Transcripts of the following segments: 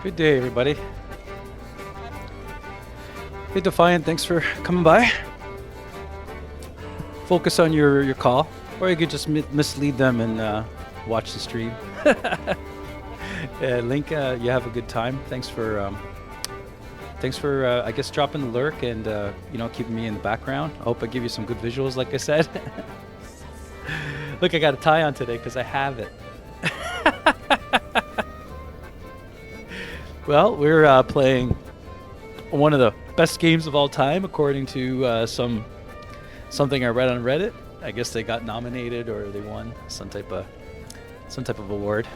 Good day, everybody. Hey, Defiant, thanks for coming by. Focus on your call, or you could just mislead them and watch the stream. Link, you have a good time. Thanks for I guess dropping the lurk and keeping me in the background. I hope I give you some good visuals, like I said. Look, I got a tie on today because I have it. Well, we're playing one of the best games of all time, according to something I read on Reddit. I guess they got nominated or they won some type of award.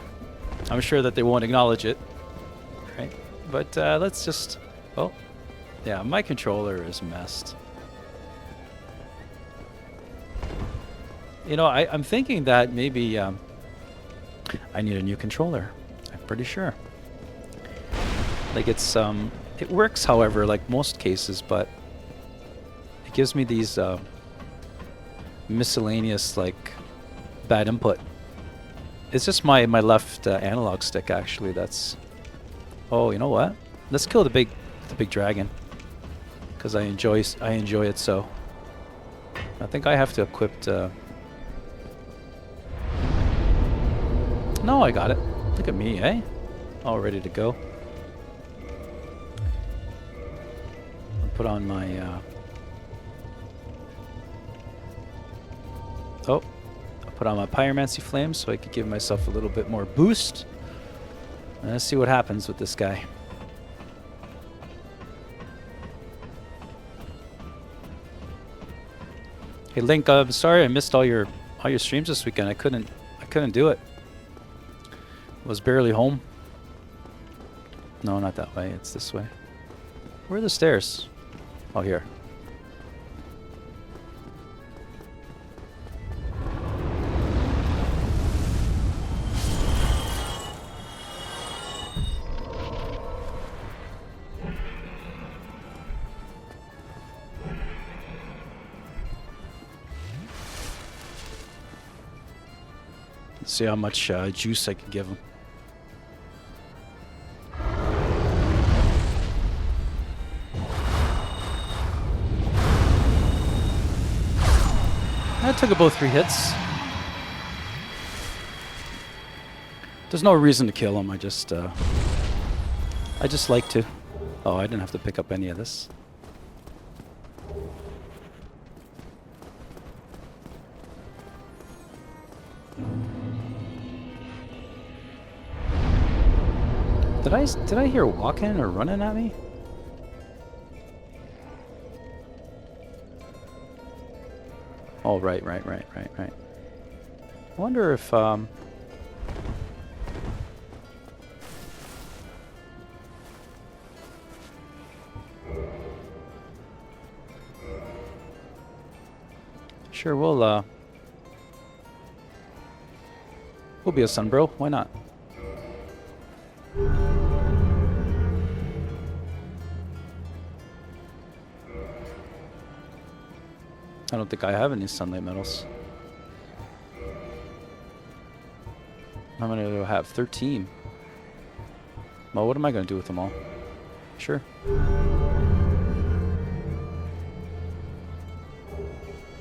I'm sure that they won't acknowledge it, right? But let's just. Oh, yeah, my controller is messed. You know, I'm thinking that maybe I need a new controller. I'm pretty sure. Like it works, however, like most cases, but it gives me these miscellaneous, like, bad input. It's just my left analog stick, actually. That's. Oh, you know what? Let's kill the big dragon, because I enjoy it so. I think I have to equip. No, I got it. Look at me, eh? All ready to go. Put on my I put on my pyromancy flames so I could give myself a little bit more boost. And let's see what happens with this guy. Hey Link, I'm sorry I missed all your streams this weekend. I couldn't do it. Was barely home. No, not that way. It's this way. Where are the stairs? Oh, here. Let's see how much juice I can give him. I took about 3 hits. There's no reason to kill him. I just like to. Oh, I didn't have to pick up any of this. Did I hear walking or running at me? Oh, right. I wonder if, sure, we'll be a sunbro. Why not? I don't think I have any sunlight metals. I'm gonna have 13. Well, what am I gonna do with them all? Sure.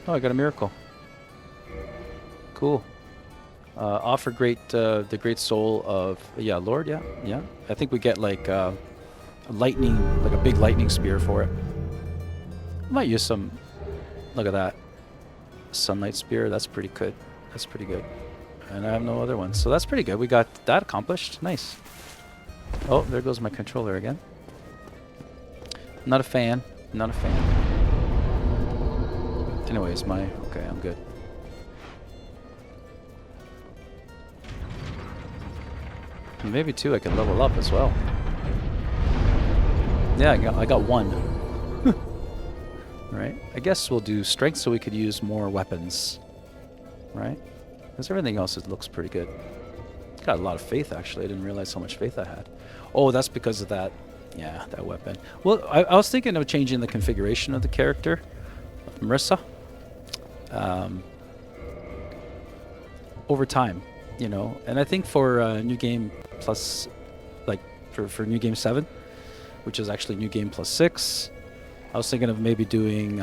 Oh, I got a miracle. Cool. Offer the great soul of Lord. Yeah. I think we get like a lightning, like a big lightning spear for it. I might use some. Look at that. Sunlight spear, that's pretty good. That's pretty good. And I have no other ones. So that's pretty good. We got that accomplished. Nice. Oh, there goes my controller again. Not a fan. Not a fan. Anyways, okay, I'm good. And maybe too I can level up as well. Yeah, I got 1. Right? I guess we'll do strength so we could use more weapons. Right? Because everything else looks pretty good. Got a lot of faith, actually. I didn't realize how much faith I had. Oh, that's because of that. Yeah, that weapon. Well, I was thinking of changing the configuration of the character, of Marissa, over time, you know. And I think for New Game Plus, like, for New Game 7, which is actually New Game plus 6. I was thinking of maybe doing,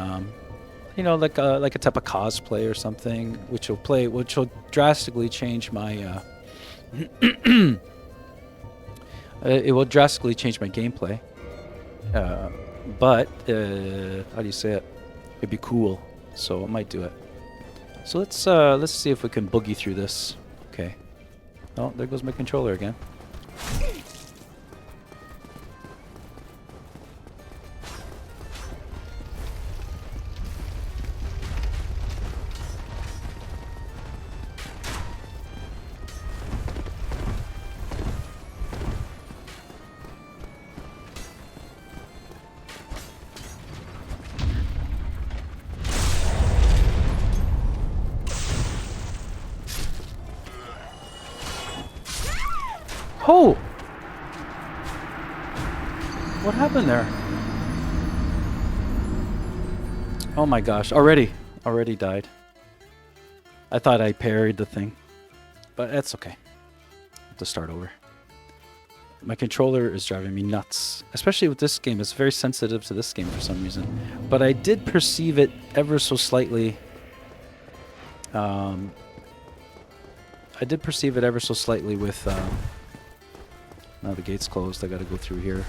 you know, like a type of cosplay or something, which will drastically change my. It will drastically change my gameplay. But how do you say it? It'd be cool, so I might do it. So let's see if we can boogie through this. Okay. Oh, there goes my controller again. Oh! What happened there? Oh my gosh, already died. I thought I parried the thing, but that's okay. Have to start over. My controller is driving me nuts, especially with this game. It's very sensitive to this game for some reason, but I did perceive it ever so slightly. I did perceive it ever so slightly with. Now the gate's closed. I gotta go through here.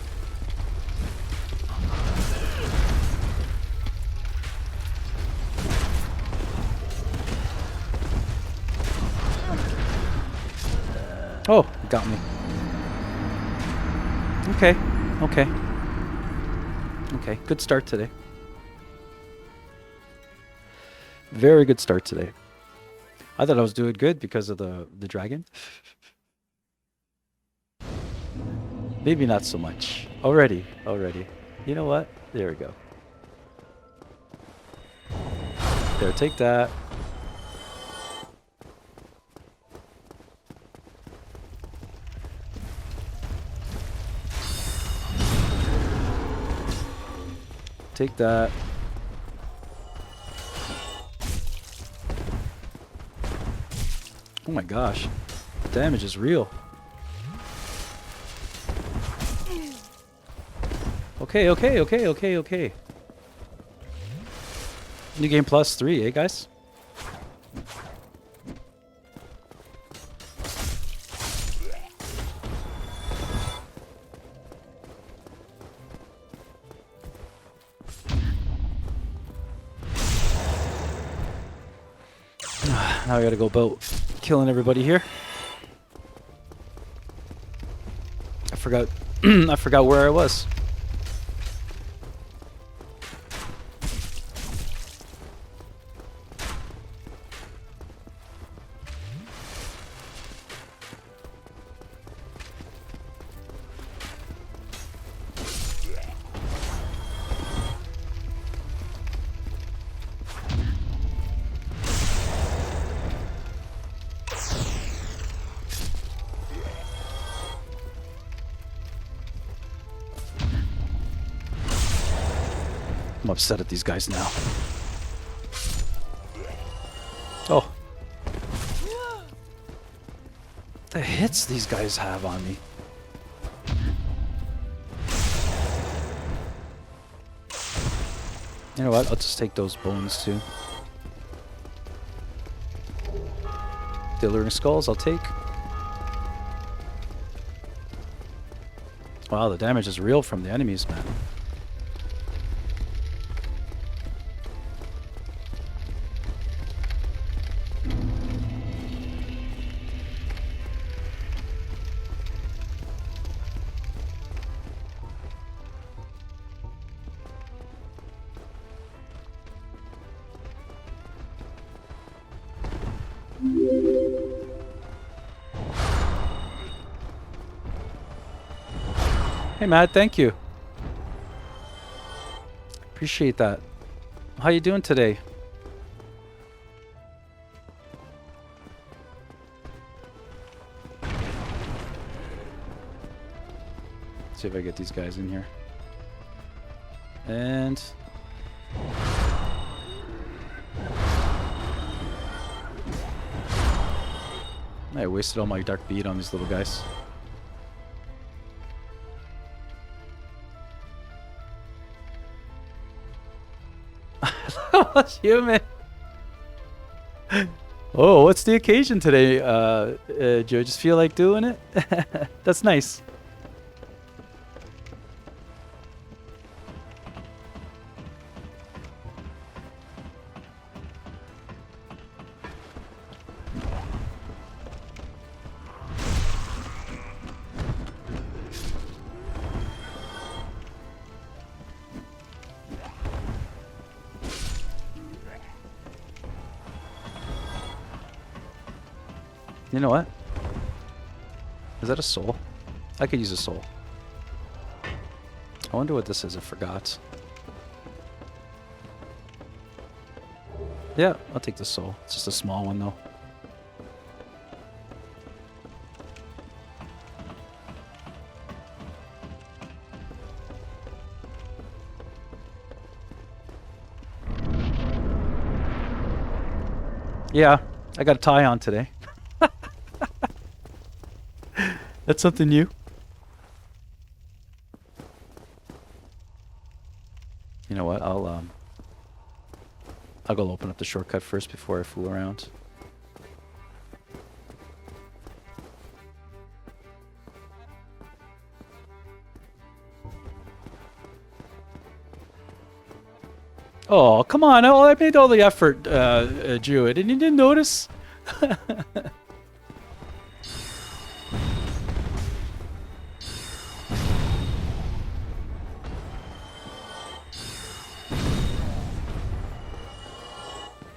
Oh, got me. Okay, okay. Okay, good start today. Very good start today. I thought I was doing good because of the dragon. Maybe not so much. Already. You know what? There we go. There, take that. Take that. Oh my gosh. The damage is real. Okay. New game plus 3, eh, guys? Now I gotta go about killing everybody here. I forgot. I forgot where I was. I'm upset at these guys now. Oh. The hits these guys have on me. You know what? I'll just take those bones too. The alluring skulls I'll take. Wow, the damage is real from the enemies, man. Hey Matt, thank you. Appreciate that. How you doing today? Let's see if I get these guys in here. And I wasted all my dark bead on these little guys. Human. Oh, what's the occasion today? Do you just feel like doing it? That's nice. You know what? Is that a soul? I could use a soul. I wonder what this is. I forgot. Yeah, I'll take the soul. It's just a small one though. Yeah, I got a tie on today. That's something new. You know what? I'll go open up the shortcut first before I fool around. Oh, come on. Oh, I made all the effort, Druid, and you didn't notice?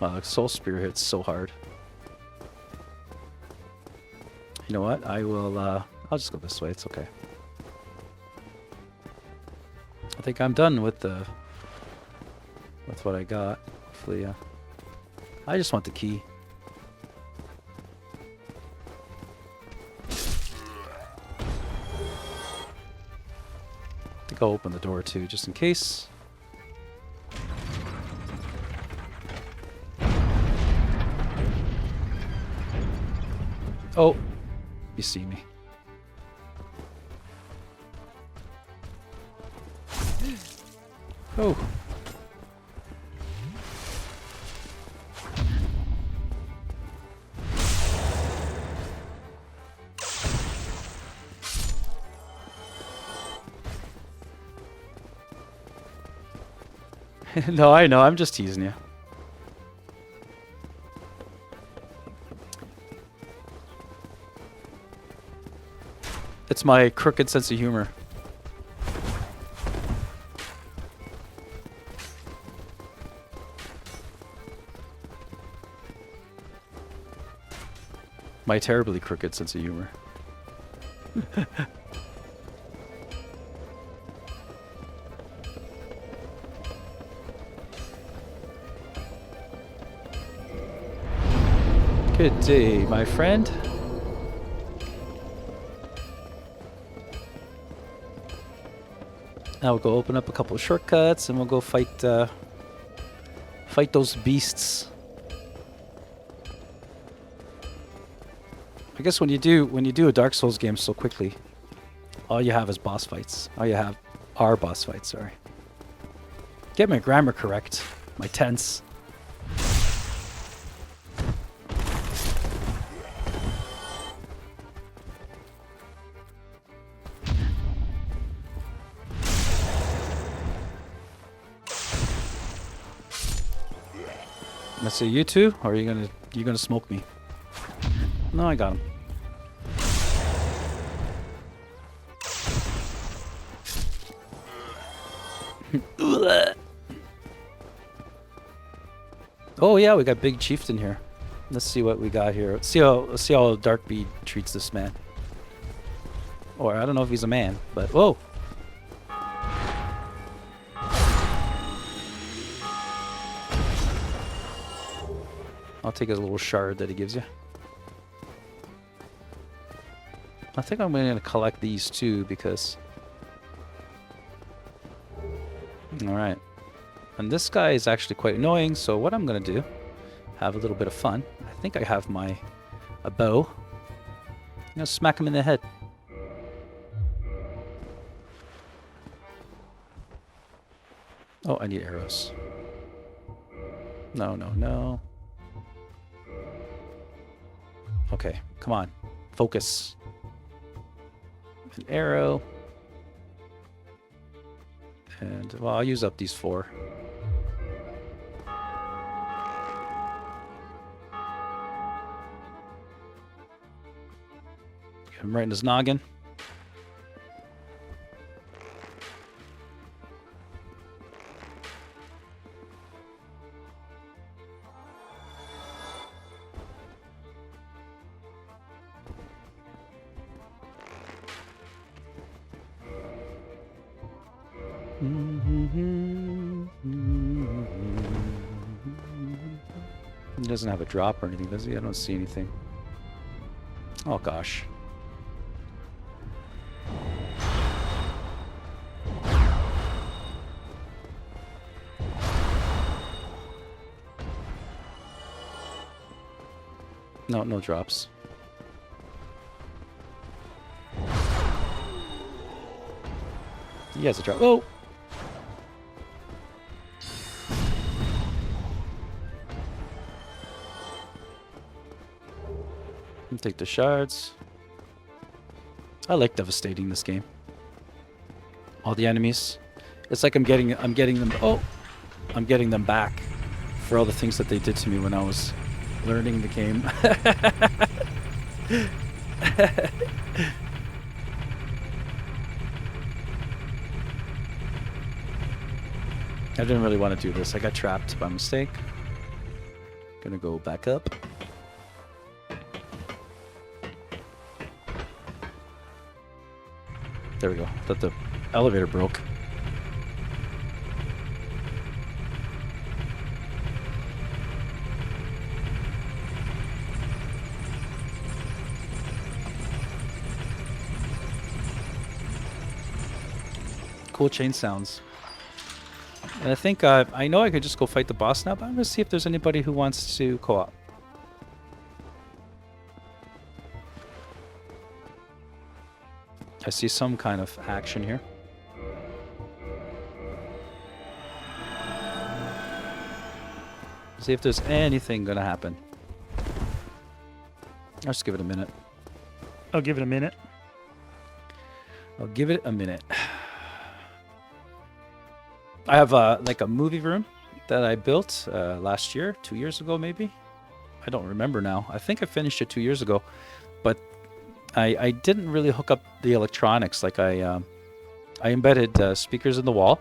Wow, Soul Spear hits so hard. You know what? I'll just go this way. It's okay. I think I'm done with what I got. Hopefully, yeah. I just want the key. I think I'll open the door too, just in case. Oh, you see me. Oh. No, I know. I'm just teasing you. It's my crooked sense of humor. My terribly crooked sense of humor. Good day, my friend. Now we'll go open up a couple of shortcuts and we'll go fight those beasts. I guess when you do a Dark Souls game so quickly, all you have is boss fights. All you have are boss fights, sorry. Get my grammar correct. My tense. Let's see, you two? Or are you gonna smoke me? No, I got him. Oh yeah, we got Big Chieftain here. Let's see what we got here. Let's see how Darkbead treats this man. Or I don't know if he's a man, but whoa. I'll take a little shard that he gives you. I think I'm going to collect these too because... Alright. And this guy is actually quite annoying, so what I'm going to do, have a little bit of fun. I think I have a bow. I'm going to smack him in the head. Oh, I need arrows. No, no, no. Okay, come on. Focus. An arrow. And, well, I'll use up these 4. Get him right in his noggin. He doesn't have a drop or anything, does he? I don't see anything. Oh gosh. No, no drops. He has a drop. Oh! Take the shards. I like devastating this game. All the enemies. It's like I'm getting them. Oh, I'm getting them back for all the things that they did to me when I was learning the game. I didn't really want to do this. I got trapped by mistake. Gonna go back up. There we go. I thought the elevator broke. Cool chain sounds. And I think I know I could just go fight the boss now, but I'm gonna see if there's anybody who wants to co-op. I see some kind of action here. See if there's anything gonna happen. I'll just give it a minute. I'll give it a minute. I'll give it a minute. I have like a movie room that I built last year, 2 years ago maybe. I don't remember now. I think I finished it 2 years ago, but I didn't really hook up the electronics. Like I embedded speakers in the wall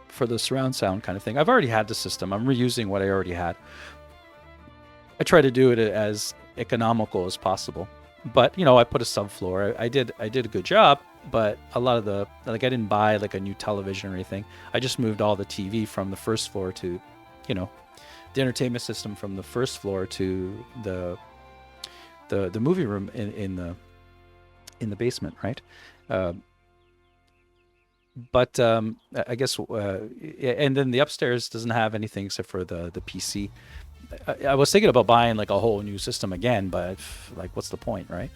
for the surround sound kind of thing. I've already had the system. I'm reusing what I already had. I try to do it as economical as possible. But, you know, I put a subfloor. I did a good job, but a lot of the, like, I didn't buy like a new television or anything. I just moved all the TV from the first floor to, you know, the entertainment system from the first floor to the movie room in the basement, right? But I guess, and then the upstairs doesn't have anything except for the PC. I was thinking about buying like a whole new system again, but like, what's the point, right?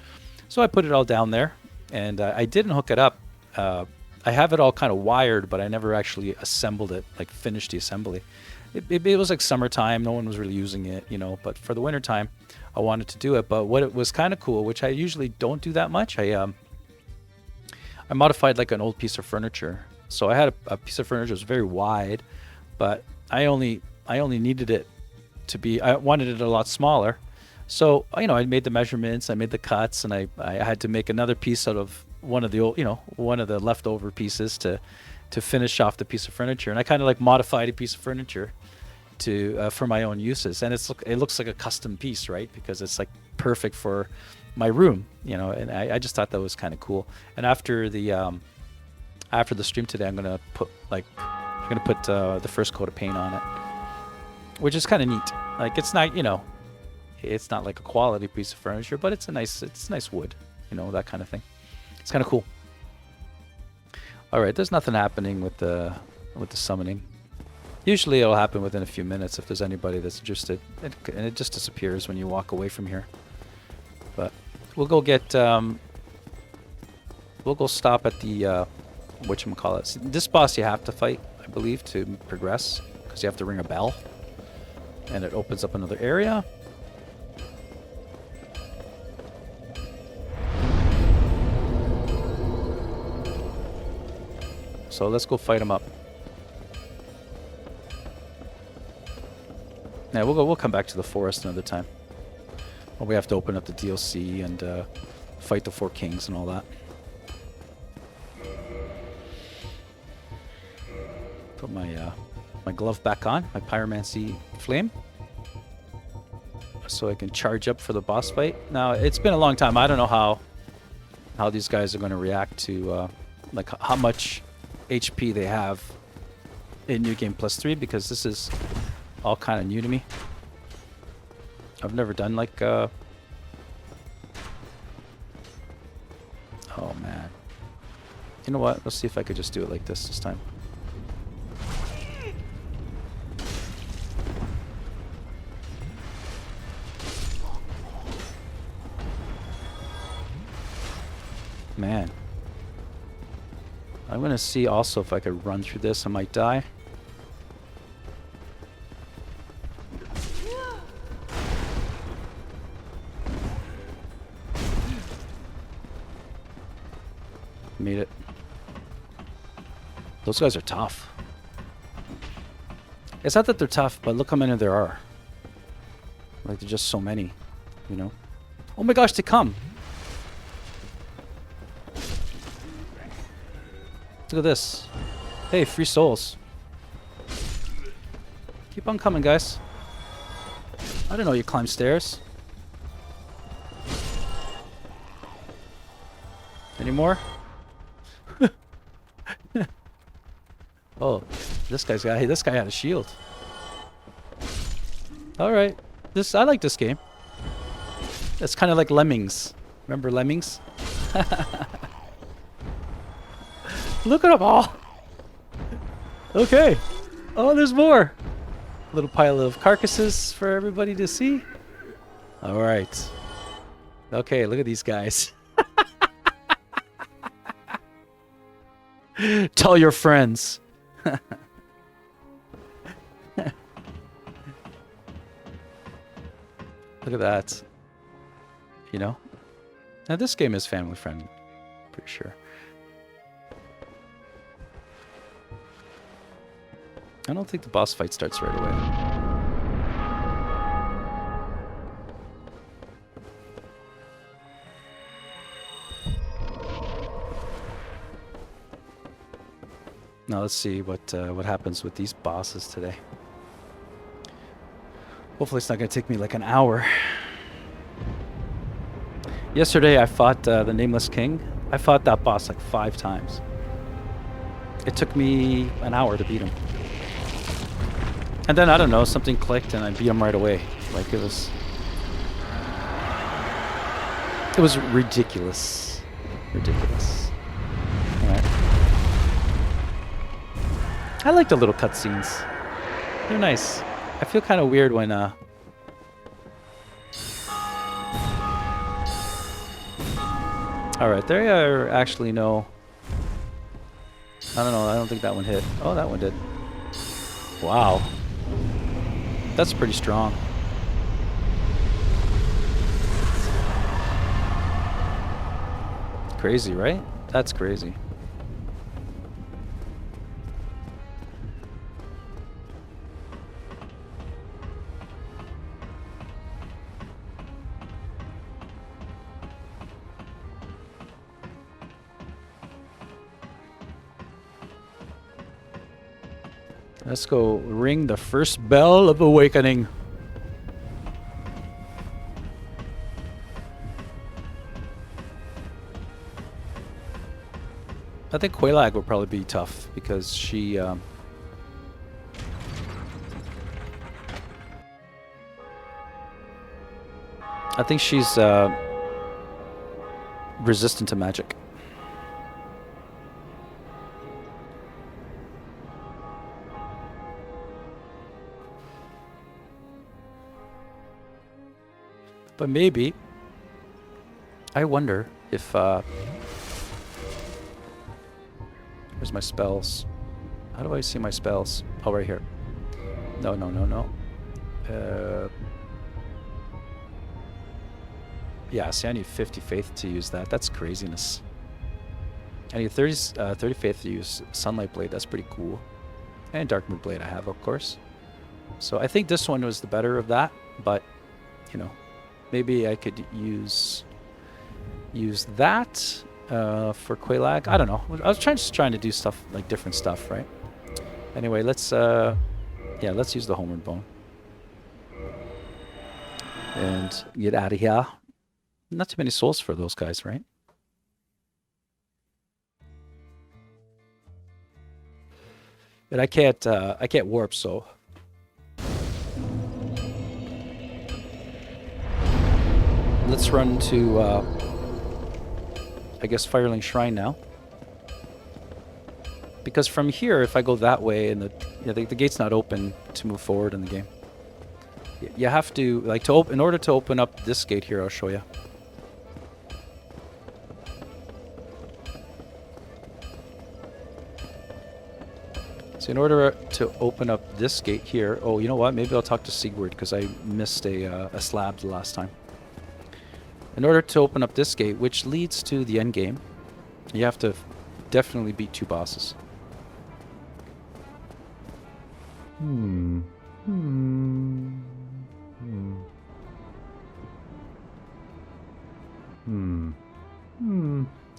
So I put it all down there, and I didn't hook it up. I have it all kind of wired, but I never actually assembled it, like finished the assembly. It was like summertime, no one was really using it, you know, but for the winter time, I wanted to do it. But what it was kind of cool, which I usually don't do that much, I modified like an old piece of furniture. So I had a piece of furniture that was very wide, but I only needed it to be, I wanted it a lot smaller. So, you know, I made the measurements, I made the cuts, and I had to make another piece out of one of the old, you know, one of the leftover pieces to finish off the piece of furniture. And I kind of like modified a piece of furniture to for my own uses. And it looks like a custom piece, right? Because it's like perfect for my room, you know. And I just thought that was kind of cool. And after the stream today, I'm gonna put the first coat of paint on it, which is kind of neat. Like, it's not, you know, it's not like a quality piece of furniture, but it's nice wood, you know, that kind of thing. It's kind of cool. All right, there's nothing happening with the summoning. Usually it'll happen within a few minutes if there's anybody that's interested, and it just disappears when you walk away from here. But we'll go get we'll go stop at the whatchamacallit. This boss you have to fight, I believe, to progress. because you have to ring a bell. And it opens up another area. So let's go fight him up. Yeah, we'll come back to the forest another time. Well, we have to open up the DLC and fight the 4 kings and all that. Put my my glove back on, my pyromancy flame, so I can charge up for the boss fight. Now, it's been a long time. I don't know how these guys are going to react to like how much HP they have in New Game Plus 3, because this is all kind of new to me. I've never done like oh man. You know what? Let's see if I could just do it like this time. Man. I'm gonna see also if I could run through this. I might die. Made it. Those guys are tough. It's not that they're tough, but look how many there are. Like, there's just so many, you know? Oh my gosh, they come! Look at this. Hey, free souls. Keep on coming, guys. I didn't know you climb stairs. Any more? Oh, this guy had a shield. All right, I like this game. It's kind of like Lemmings. Remember Lemmings? Look at them all. Okay. Oh, there's more. A little pile of carcasses for everybody to see. All right. Okay, look at these guys. Tell your friends. Look at that. You know? Now this game is family friendly. Pretty sure. I don't think the boss fight starts right away. Now let's see what happens with these bosses today. Hopefully it's not going to take me like an hour. Yesterday I fought the Nameless King. I fought that boss like 5 times. It took me an hour to beat him. And then, I don't know, something clicked and I beat him right away. Like, it was ridiculous. Ridiculous. Alright. I like the little cutscenes. They're nice. I feel kind of weird when, Alright, there are actually no... I don't know, I don't think that one hit. Oh, that one did. Wow. That's pretty strong. Crazy, right? That's crazy. Let's go ring the first bell of awakening. I think Quelaag will probably be tough because she I think she's resistant to magic. But maybe, I wonder if, where's my spells? How do I see my spells? Oh, right here. No, no, no, no. Yeah, see, I need 50 faith to use that. That's craziness. I need 30 faith to use Sunlight Blade. That's pretty cool. And Dark Mood Blade I have, of course. So I think this one was the better of that, but, you know, maybe I could use that for Quelaag. I don't know. I was just trying to do stuff, like different stuff, right? Anyway, let's use the Homeward Bone. And get out of here. Not too many souls for those guys, right? But I can't warp, so let's run to I guess Firelink Shrine now. Because from here, if I go that way and the gate's not open to move forward in the game. You have to in order to open up this gate here, I'll show you. So in order to open up this gate here, oh, you know what? Maybe I'll talk to Sigurd because I missed a slab the last time. In order to open up this gate, which leads to the end game, you have to definitely beat 2 bosses. I'm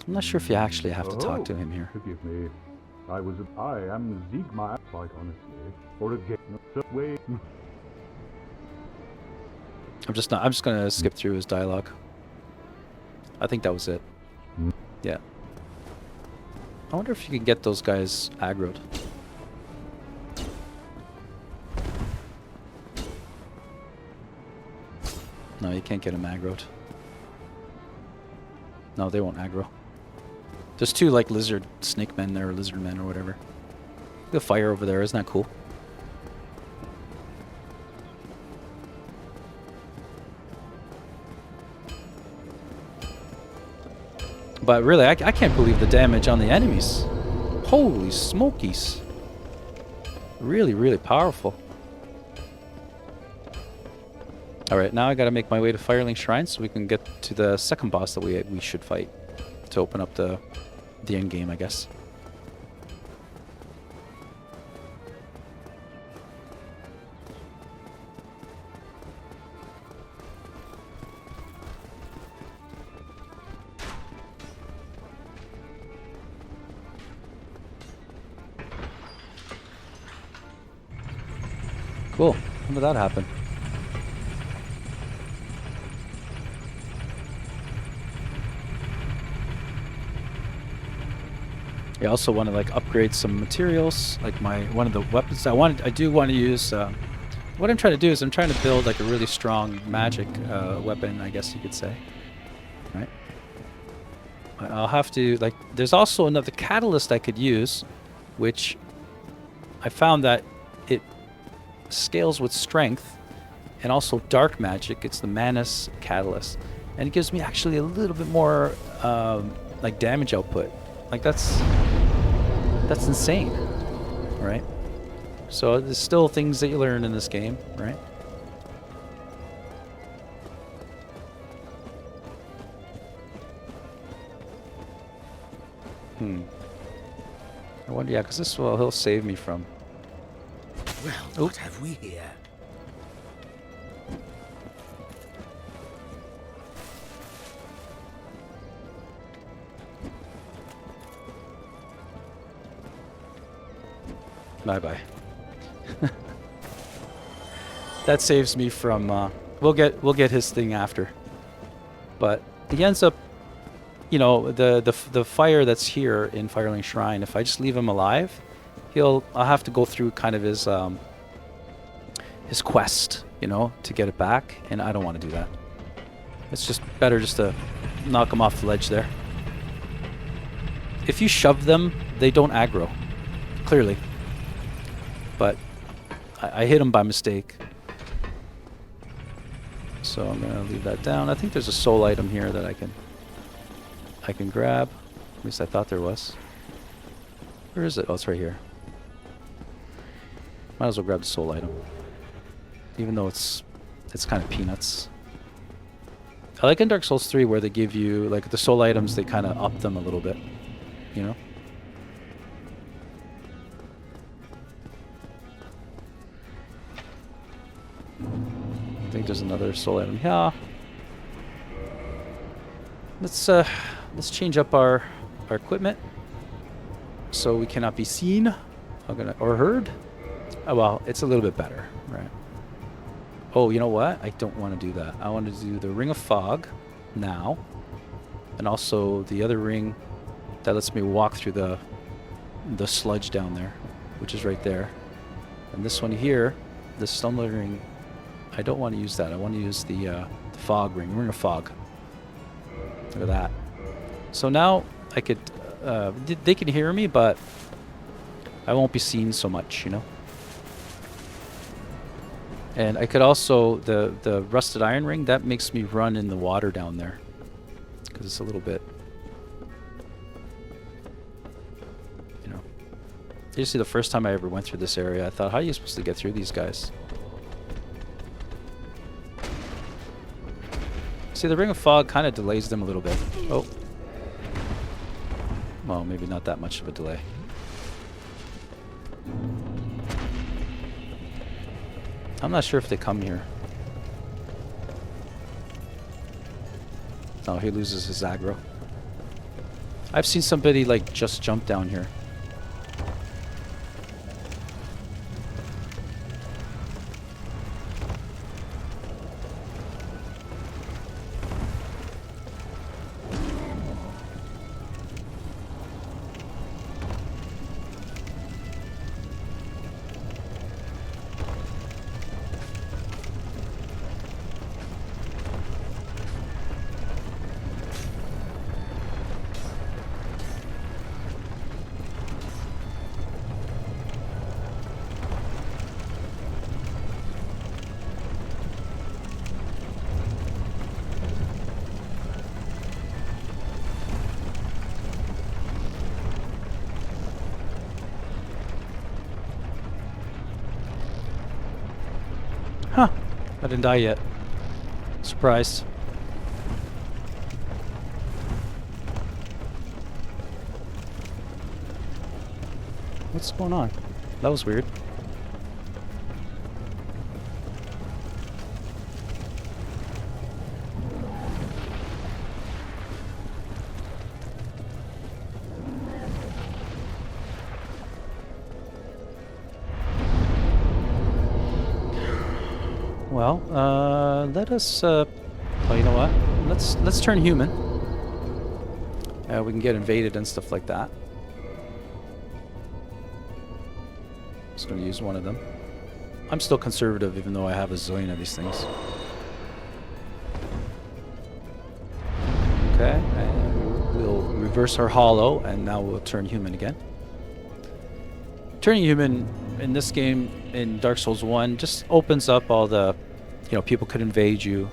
not sure if you actually have to talk to him here. Forgive me. I am Ziegmar, quite honestly. Or again, way. I'm just gonna skip through his dialogue. I think that was it. Yeah. I wonder if you can get those guys aggroed. No, you can't get them aggroed. No, they won't aggro. There's 2 like lizard snake men there, or lizard men or whatever. The fire over there, isn't that cool? But really, I can't believe the damage on the enemies. Holy smokies. Really, really powerful. Alright, now I gotta make my way to Firelink Shrine so we can get to the second boss that we should fight. To open up the end game, I guess. Cool. When did that happen? I also want to like upgrade some materials, like one of the weapons I do want to use. What I'm trying to do is I'm trying to build like a really strong magic weapon, I guess you could say. Right? I'll have to there's also another catalyst I could use, which I found that it scales with strength and also dark magic. It's the Manus catalyst, and it gives me actually a little bit more like damage output. Like that's insane, right? So there's still things that you learn in this game, right? I wonder, yeah, because this will he'll save me from. Well, what have we here? Bye-bye. That saves me from we'll get his thing after. But he ends up, you know, the fire that's here in Firelink Shrine, if I just leave him alive, I'll have to go through kind of his quest, you know, to get it back, and I don't want to do that. It's just better just to knock him off the ledge there. If you shove them, they don't aggro, clearly. But I hit him by mistake. So I'm gonna leave that down. I think there's a soul item here that I can grab. At least I thought there was. Where is it? Oh, it's right here. Might as well grab the soul item. Even though it's kind of peanuts. I like in Dark Souls 3 where they give you, like, the soul items, they kind of up them a little bit. You know? I think there's another soul item. Yeah. Let's change up our equipment so we cannot be seen or heard. Oh, well, it's a little bit better, right? Oh, you know what? I don't want to do that. I want to do the Ring of Fog now, and also the other ring that lets me walk through the sludge down there, which is right there. And this one here, the Slumbering, I don't want to use that. I want to use the Fog ring, Ring of Fog. Look at that. So now I could, they can hear me, but I won't be seen so much, you know? And I could also, the Rusted Iron ring, that makes me run in the water down there. Because it's a little bit, you know. You see, the first time I ever went through this area, I thought, how are you supposed to get through these guys? See, the Ring of Fog kind of delays them a little bit. Oh. Well, maybe not that much of a delay. I'm not sure if they come here. Oh, he loses his aggro. I've seen somebody, like, just jump down here. Huh. I didn't die yet. Surprised. What's going on? That was weird. Well, let us, oh, you know what? Let's turn human. We can get invaded and stuff like that. Just gonna use one of them. I'm still conservative even though I have a zillion of these things. Okay, and we'll reverse our hollow and now we'll turn human again. Turning human in this game, in Dark Souls 1, just opens up all the, you know, people could invade you,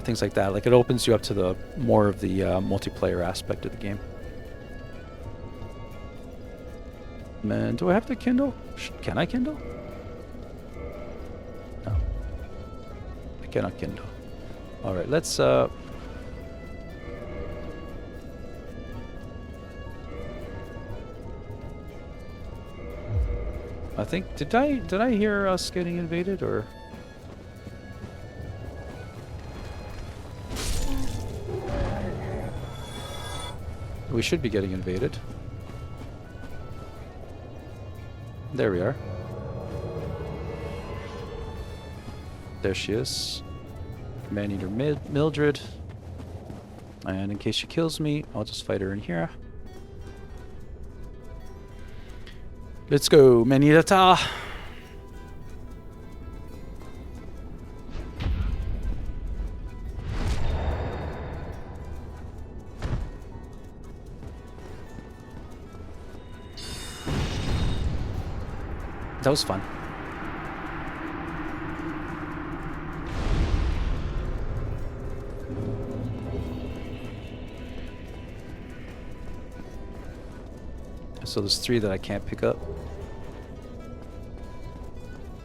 things like that. Like, it opens you up to the more of the multiplayer aspect of the game. Man, do I have to kindle? Can I kindle? No. I cannot kindle. Alright, let's I think, did I hear us getting invaded, or? We should be getting invaded. There we are. There she is. Man-Eater Mildred. And in case she kills me, I'll just fight her in here. Let's go, Man-Eater. That was fun. So there's 3 that I can't pick up.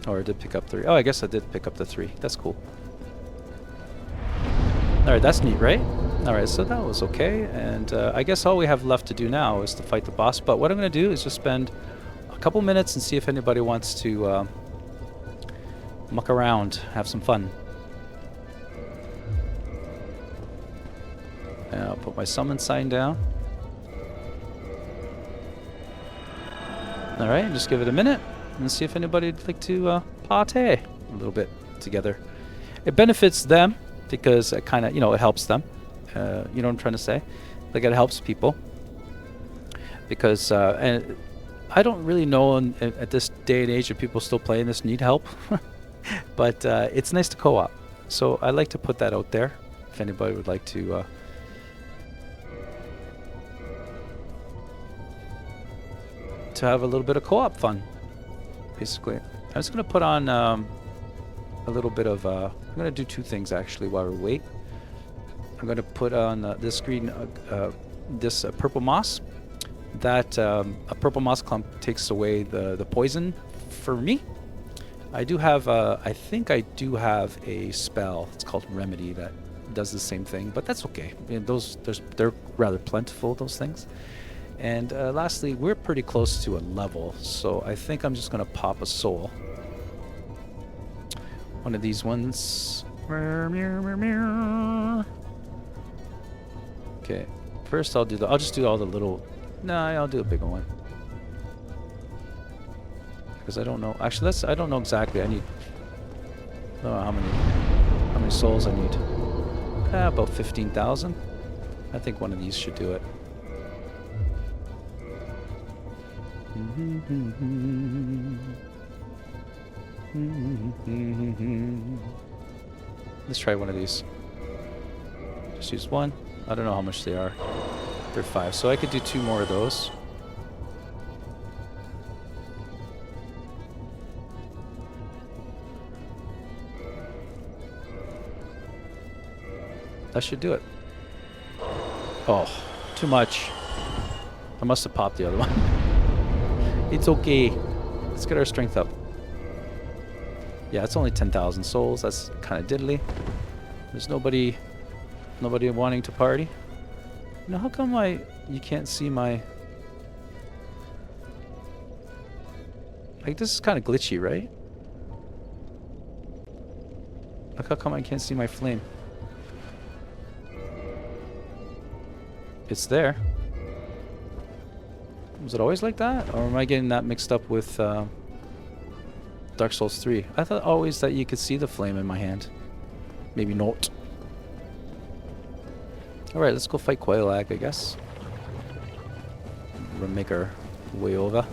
Or I did pick up 3. Oh, I guess I did pick up the 3. That's cool. Alright, that's neat, right? Alright, so that was okay. And I guess all we have left to do now is to fight the boss. But what I'm going to do is just spend a couple minutes and see if anybody wants to muck around, have some fun. And I'll put my summon sign down. Alright, just give it a minute and see if anybody would like to party a little bit together. It benefits them because it kind of, you know, it helps them. You know what I'm trying to say? Like, it helps people. Because, and I don't really know at this day and age if people still playing this need help. But it's nice to co-op. So I like to put that out there if anybody would like to have a little bit of co-op fun, basically. I'm just going to put on a little bit of... I'm going to do 2 things, actually, while we wait. I'm going to put on this green... this purple moss. That a purple moss clump takes away the poison for me. I do have... I think I do have a spell. It's called Remedy that does the same thing, but that's okay. I mean, they're rather plentiful, those things. And lastly, we're pretty close to a level, so I think I'm just going to pop a soul. One of these ones. Okay, first I'll just do all the little... Nah, I'll do a bigger one. Because I don't know... Actually, I don't know exactly. I don't know how many souls I need. About 15,000. I think one of these should do it. Let's try one of these. Just use one. I don't know how much they are. They're 5, so I could do 2 more of those. That should do it. Oh, too much. I must have popped the other one. It's okay. Let's get our strength up. Yeah, it's only 10,000 souls. That's kind of diddly. There's nobody wanting to party. Now, how come you can't see my... Like, this is kind of glitchy, right? Like, how come I can't see my flame? It's there. Was it always like that? Or am I getting that mixed up with Dark Souls 3? I thought always that you could see the flame in my hand. Maybe not. Alright, let's go fight Quailag, I guess. We'll make our way over.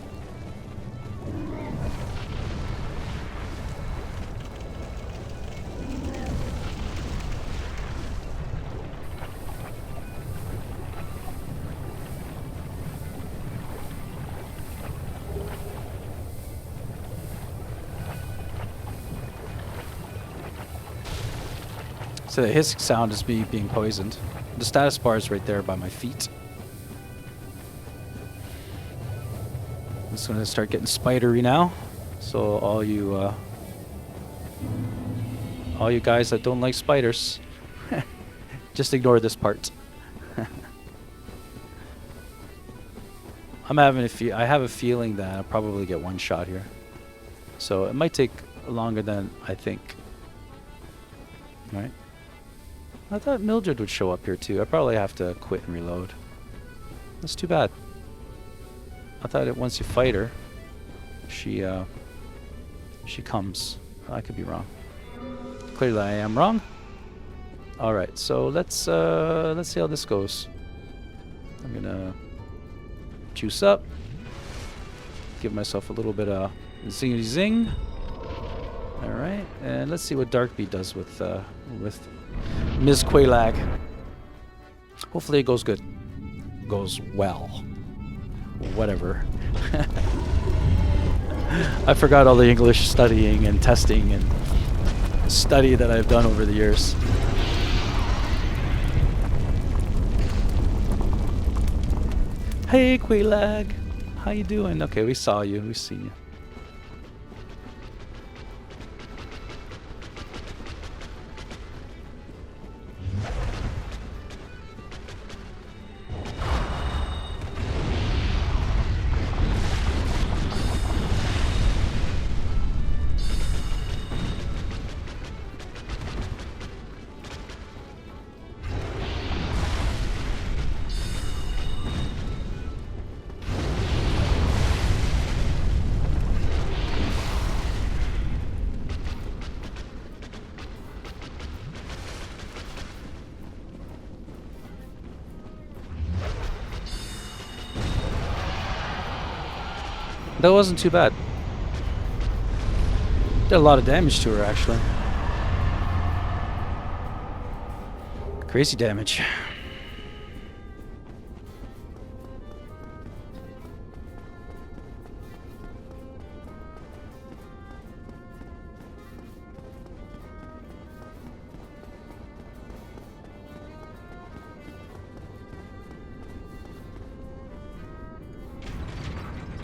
So the hissing sound is me being poisoned. The status bar is right there by my feet. I'm just gonna start getting spidery now. So all you guys that don't like spiders, just ignore this part. I have a feeling that I'll probably get one shot here. So it might take longer than I think. Right? I thought Mildred would show up here too. I probably have to quit and reload. That's too bad. I thought that once you fight her, she comes. I could be wrong. Clearly I am wrong. All right, so let's see how this goes. I'm gonna juice up, give myself a little bit of zingy zing. All right, and let's see what Darkbeat does with Ms. Quailag. Hopefully it goes good. Goes well. Whatever. I forgot all the English studying and testing and study that I've done over the years. Hey Quailag, how you doing? Okay, we saw you. We've seen you. That wasn't too bad. Did a lot of damage to her, actually. Crazy damage.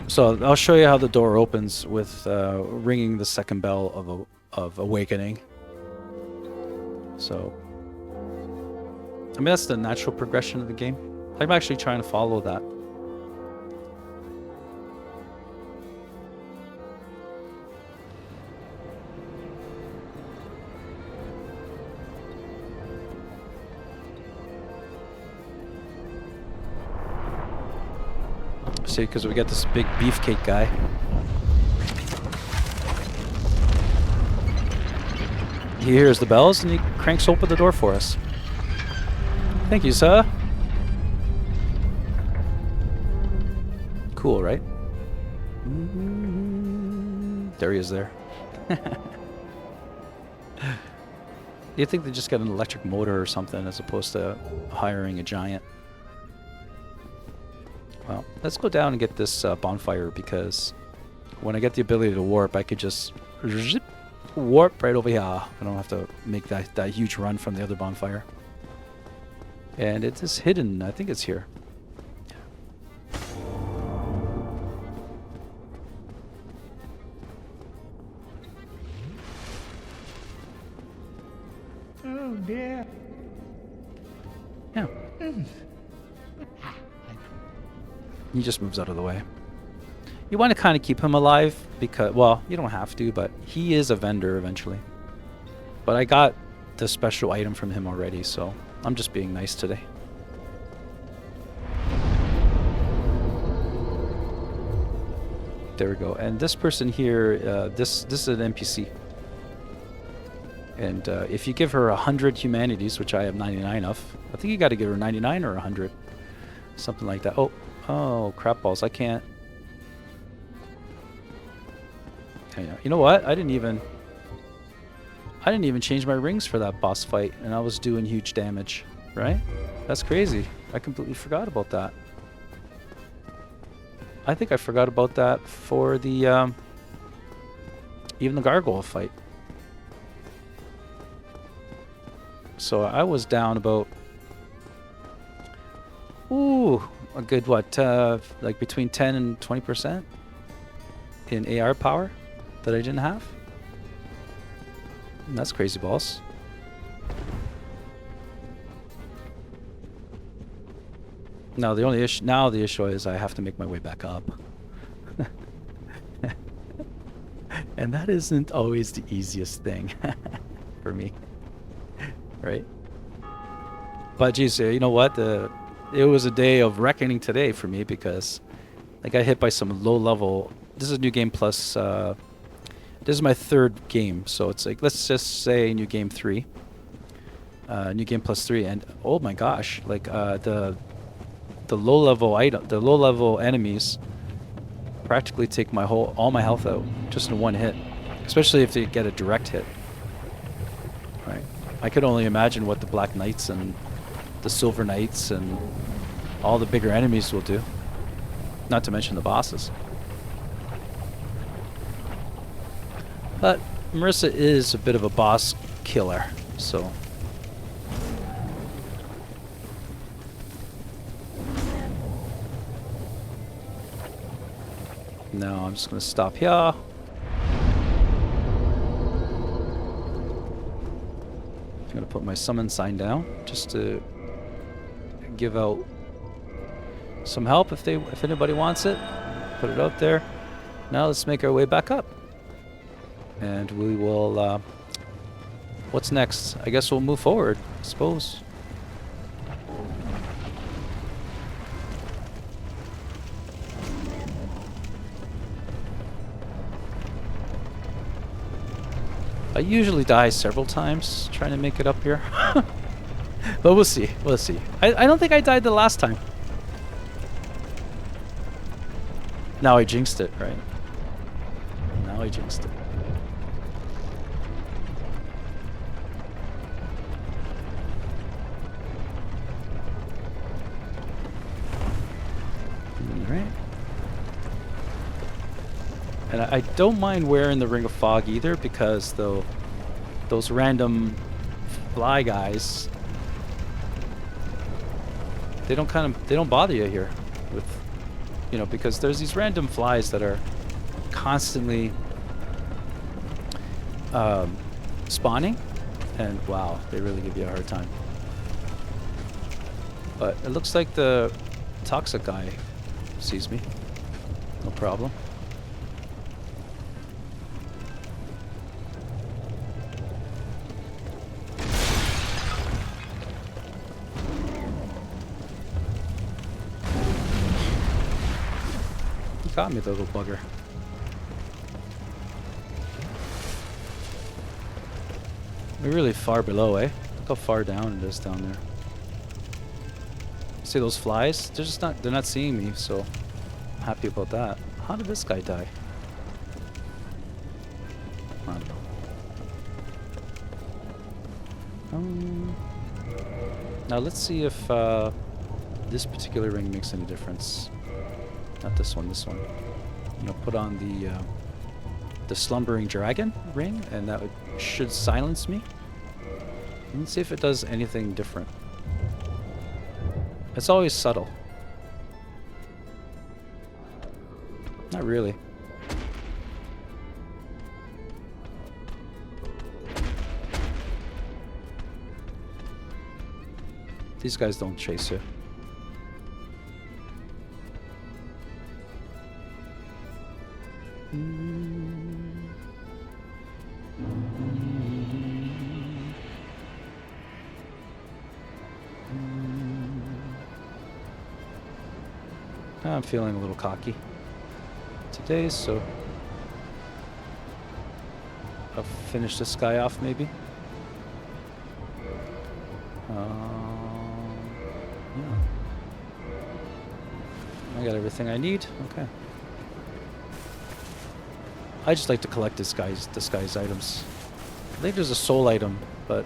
So I'll show you how the door opens with ringing the second bell of awakening. So, I mean, that's the natural progression of the game. I'm actually trying to follow that. See, because we got this big beefcake guy. He hears the bells and he cranks open the door for us. Thank you, sir. Cool, right? There he is there. You think they just got an electric motor or something as opposed to hiring a giant? Well, let's go down and get this bonfire, because when I get the ability to warp, I could just zip, warp right over here. I don't have to make that huge run from the other bonfire. And it is hidden. I think it's here. Oh dear. Yeah. He just moves out of the way. You want to kind of keep him alive because, well, you don't have to, but he is a vendor eventually. But I got the special item from him already, so I'm just being nice today. There we go. And this person here, this is an NPC. And if you give her 100 humanities, which I have 99 of, I think you got to give her 99 or 100, something like that. Oh, crap balls! I can't. You know what? I didn't even change my rings for that boss fight, and I was doing huge damage. Right? That's crazy. I completely forgot about that. I think I forgot about that for the even the gargoyle fight. So I was down about a good what, like between 10 and 20% in AR power that I didn't have. And that's crazy balls. Now the only issue is I have to make my way back up. And that isn't always the easiest thing for me. Right? But geez, you know what? It was a day of reckoning today for me, because I got hit by some low level. This is New Game Plus. This is my third game, so it's like, let's just say New Game 3. New Game Plus 3, and oh my gosh, like the low level enemies practically take all my health out just in one hit, especially if they get a direct hit. Right? I could only imagine what the Black Knights and the Silver Knights and all the bigger enemies will do. Not to mention the bosses. But Marissa is a bit of a boss killer, so. Now I'm just going to stop here. I'm going to put my summon sign down just to give out some help if anybody wants it. Put it out there. Now let's make our way back up. And we will, what's next? I guess we'll move forward, I suppose. I usually die several times trying to make it up here. But we'll see. We'll see. I don't think I died the last time. Now I jinxed it, right? Now I jinxed it. Alright. And I don't mind wearing the Ring of Fog either, because those random fly guys, they don't bother you here with, you know, because there's these random flies that are constantly spawning, and wow, they really give you a hard time. But it looks like the toxic guy sees me. No problem. He got me, the little bugger. We're really far below, eh? Look how far down it is down there. See those flies? They're not seeing me, so I'm happy about that. How did this guy die? I don't know. Now let's see if this particular ring makes any difference. Not this one, this one. I'm gonna put on the Slumbering Dragon ring, and that should silence me. Let's see if it does anything different. It's always subtle. Not really. These guys don't chase you. I'm feeling a little cocky today, so I'll finish this guy off maybe. Yeah. I got everything I need. Okay. I just like to collect this guy's items. I think there's a soul item, but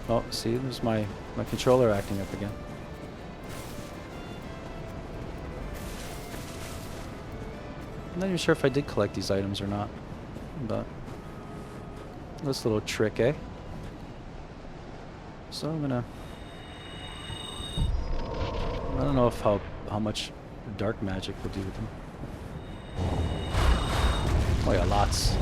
oh, see, there's my controller acting up again. I'm not even sure if I did collect these items or not, but this little trick, eh? So I'm gonna. I don't know if how much dark magic will do with them. Oh yeah, lots.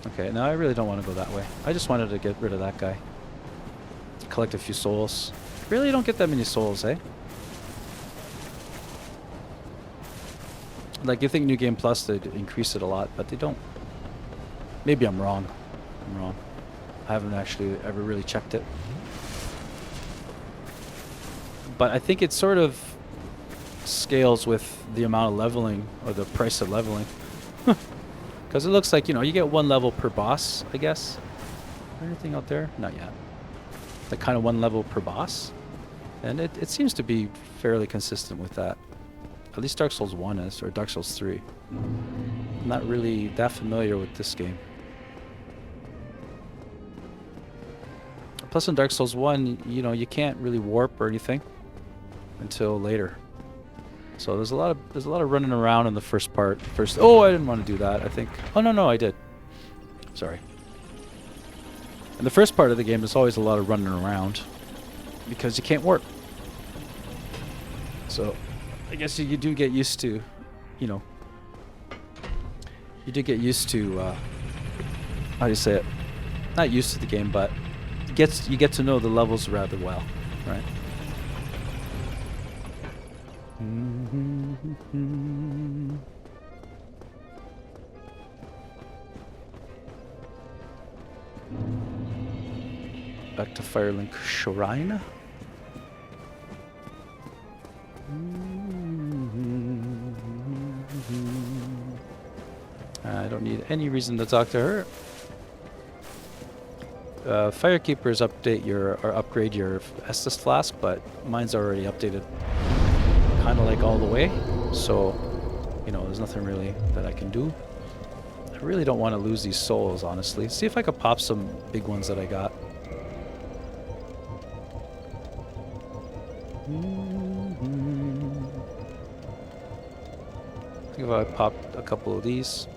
Okay, now I really don't want to go that way. I just wanted to get rid of that guy. Collect a few souls. Really don't get that many souls, eh? Like, you think New Game Plus, they'd increase it a lot, but they don't. Maybe I'm wrong. I'm wrong. I haven't actually ever really checked it. But I think it sort of scales with the amount of leveling, or the price of leveling. Because it looks like, you know, you get 1 level per boss, I guess. Anything out there? Not yet. Like, kind of 1 level per boss. And it seems to be fairly consistent with that. At least Dark Souls 1 is, or Dark Souls 3. I'm not really that familiar with this game. Plus in Dark Souls 1, you know, you can't really warp or anything until later. So there's a lot of running around in the first part. Oh, I didn't want to do that, I think. Oh no, I did. Sorry. In the first part of the game, there's always a lot of running around because you can't warp. So I guess you do get used to, you know, you do get used to, how do you say it? Not used to the game, but you get to know the levels rather well, right? Back to Firelink Shrine. don't need any reason to talk to her. Firekeepers update your or upgrade your Estus flask, but mine's already updated kind of like all the way. So, you know, there's nothing really that I can do. I really don't want to lose these souls, honestly. See if I could pop some big ones that I got. I think if I pop a couple of these,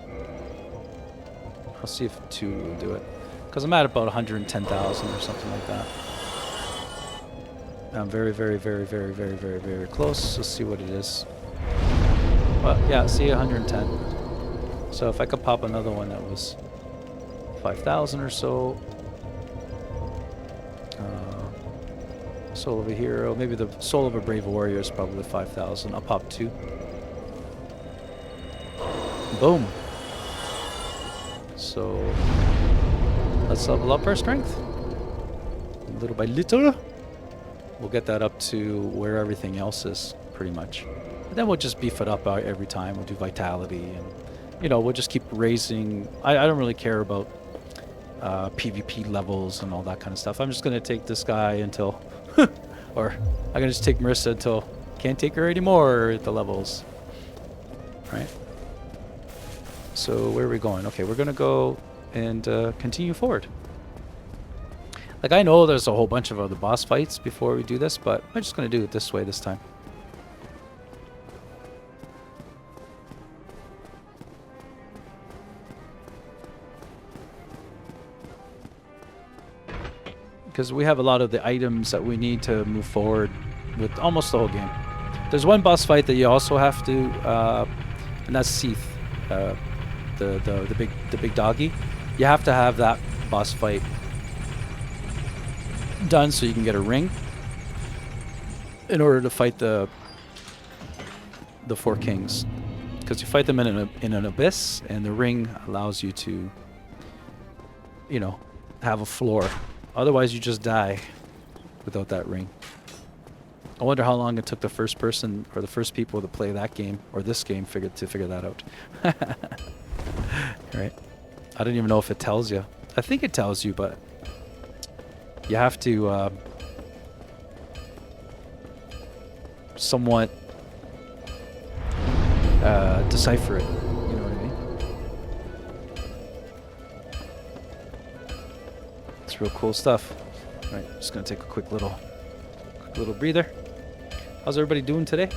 I'll see if 2 will do it. Because I'm at about 110,000 or something like that. I'm very, very, very, very, very, very, very close. Let's see what it is. Well, yeah, see 110. So if I could pop another one that was 5,000 or so. Soul of a hero. Maybe the soul of a brave warrior is probably 5,000. I'll pop 2. Boom. So let's level up our strength. Little by little. We'll get that up to where everything else is, pretty much. And then we'll just beef it up every time. We'll do vitality and, you know, we'll just keep raising. I don't really care about PvP levels and all that kind of stuff. I'm just going to take this guy until... or I'm going to just take Marissa until can't take her anymore at the levels. Right? So where are we going? Okay, we're going to go and continue forward. Like, I know there's a whole bunch of other boss fights before we do this, but I'm just going to do it this way this time. Because we have a lot of the items that we need to move forward with almost the whole game. There's one boss fight that you also have to, and that's Seath, the big doggy. You have to have that boss fight done so you can get a ring in order to fight the 4 kings. Because you fight them in an abyss, and the ring allows you to, you know, have a floor. Otherwise, you just die without that ring. I wonder how long it took the first person or the first people to play that game or this game to figure that out. Right? I don't even know if it tells you. I think it tells you, but you have to somewhat decipher it. You know what I mean? It's real cool stuff. All right, just gonna take a quick little breather. How's everybody doing today?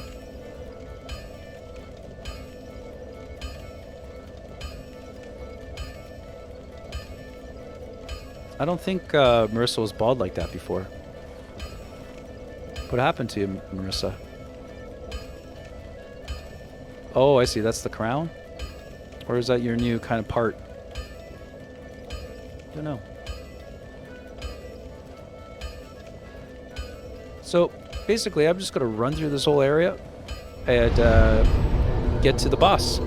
I don't think Marissa was bald like that before. What happened to you, Marissa? Oh, I see. That's the crown? Or is that your new kind of part? I don't know. So, basically, I'm just going to run through this whole area and get to the boss.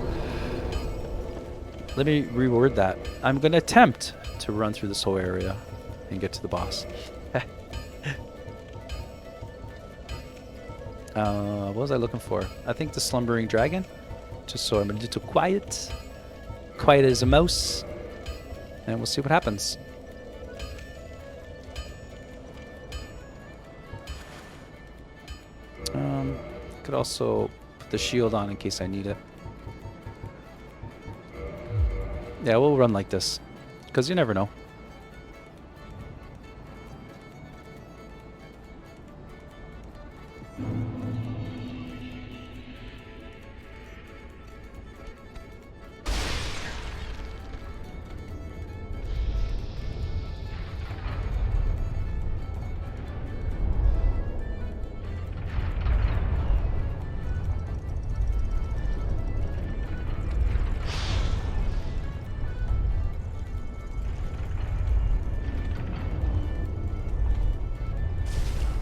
Let me reword that. I'm going to attempt to run through this whole area and get to the boss. What was I looking for? I think the Slumbering Dragon. Just so I'm a little quiet. Quiet as a mouse. And we'll see what happens. Could also put the shield on in case I need it. Yeah, we'll run like this. Because you never know.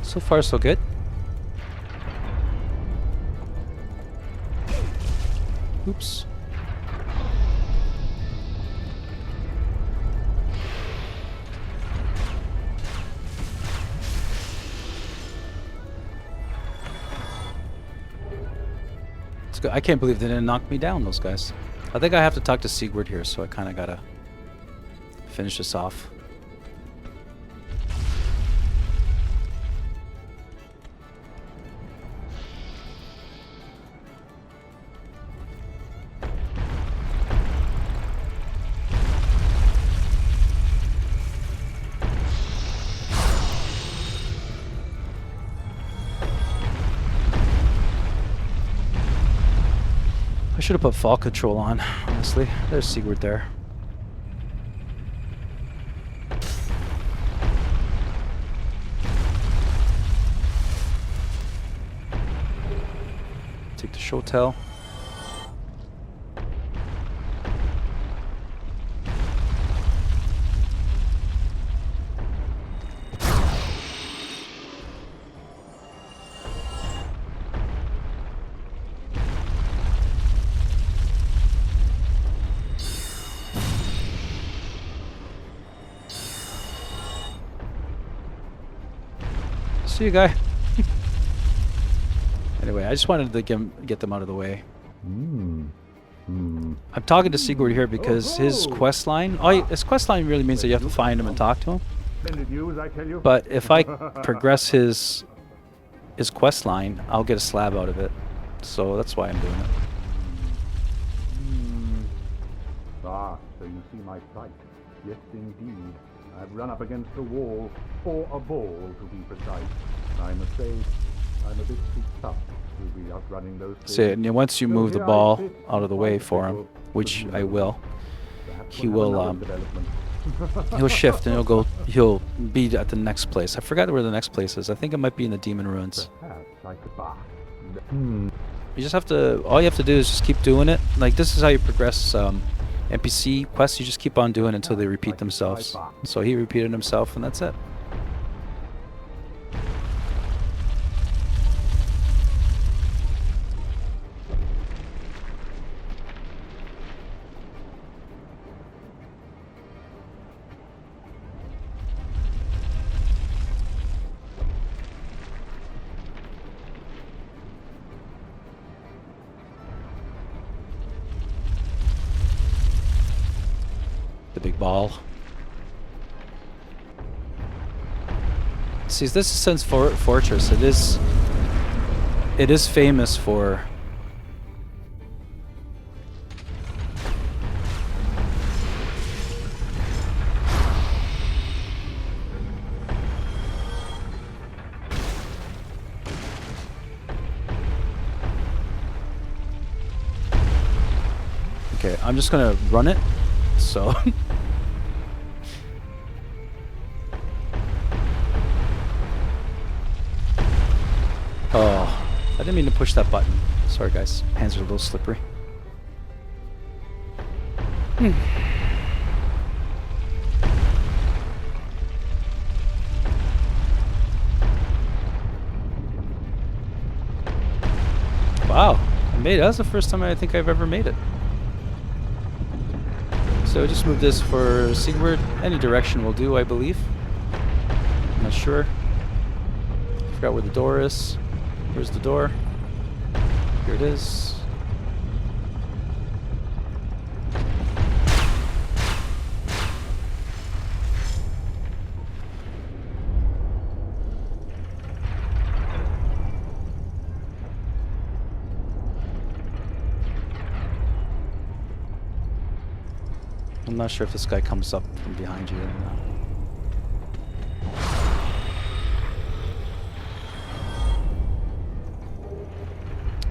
So far, so good. Oops. It's good. I can't believe they didn't knock me down, those guys. I think I have to talk to Sigurd here, so I kind of gotta finish this off. I should have put fall control on, honestly. There's Sigurd there. Take the Shotel. See you, guy. Anyway, I just wanted to get them out of the way. I'm talking to Sigurd here because his quest line... his quest line really means that you have to find him and talk to him. But if I progress his quest line, I'll get a slab out of it. So that's why I'm doing it. Ah, so you see my plight. Yes, indeed. I've run up against a wall, or a ball to be precise. I'm afraid I'm a bit too tough to be outrunning those things. See, and once you move the ball out of the way for him, which I will, he will he'll shift and he'll be at the next place. I forgot where the next place is. I think it might be in the Demon Ruins. You just have to, all you have to do is just keep doing it. Like, this is how you progress NPC quests. You just keep on doing until they repeat themselves. So he repeated himself and that's it. The big ball. See, this is Sen's Fortress. It is famous for okay, I'm just gonna run it. So oh, I didn't mean to push that button. Sorry guys, hands are a little slippery. Wow, I made it. That's the first time I think I've ever made it. So just move this for Sigurd. Any direction will do, I believe. I'm not sure. Forgot where the door is. Where's the door? Here it is. I'm not sure if this guy comes up from behind you or not.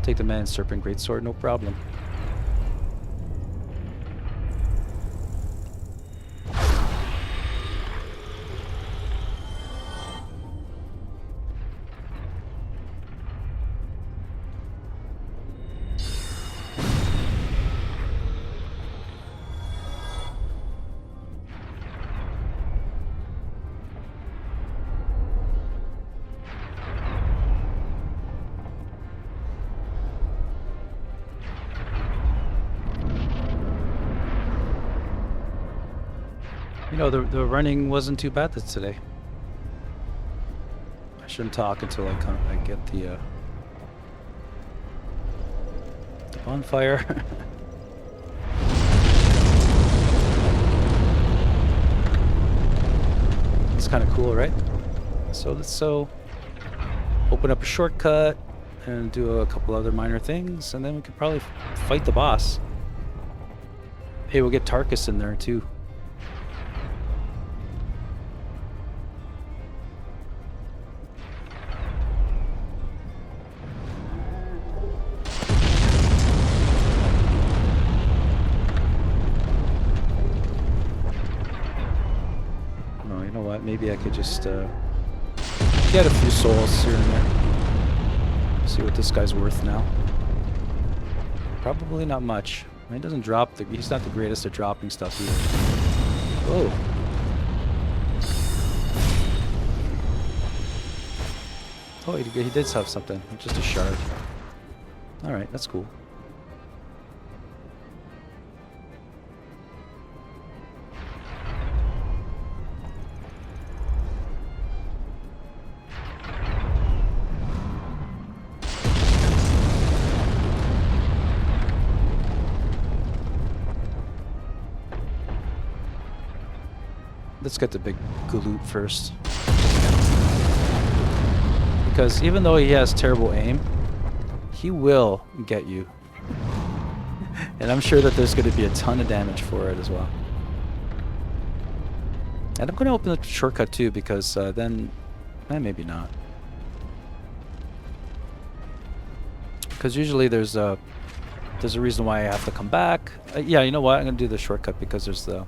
Take the man's serpent greatsword, no problem. You know, the running wasn't too bad today. I shouldn't talk until I get the bonfire. It's kind of cool, right? So let's open up a shortcut and do a couple other minor things, and then we could probably fight the boss. Hey, we'll get Tarkus in there too. Oh, you know what? Maybe I could just get a few souls here and there. See what this guy's worth now. Probably not much. He doesn't drop he's not the greatest at dropping stuff either. Oh. Oh, he did have something. Just a shard. Alright, that's cool. Let's get the big galoot first. Because even though he has terrible aim, he will get you. And I'm sure that there's going to be a ton of damage for it as well. And I'm going to open the shortcut too, because then... maybe not. Because usually there's a reason why I have to come back. Yeah, you know what? I'm going to do the shortcut because there's the...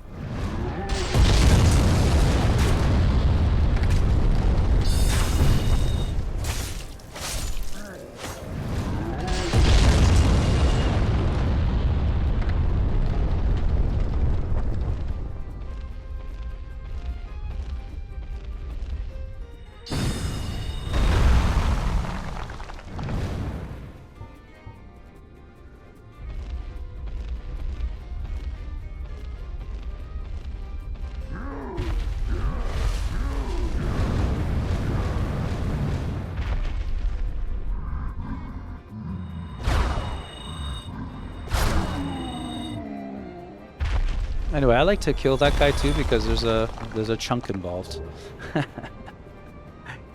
Anyway, I like to kill that guy too because there's a chunk involved.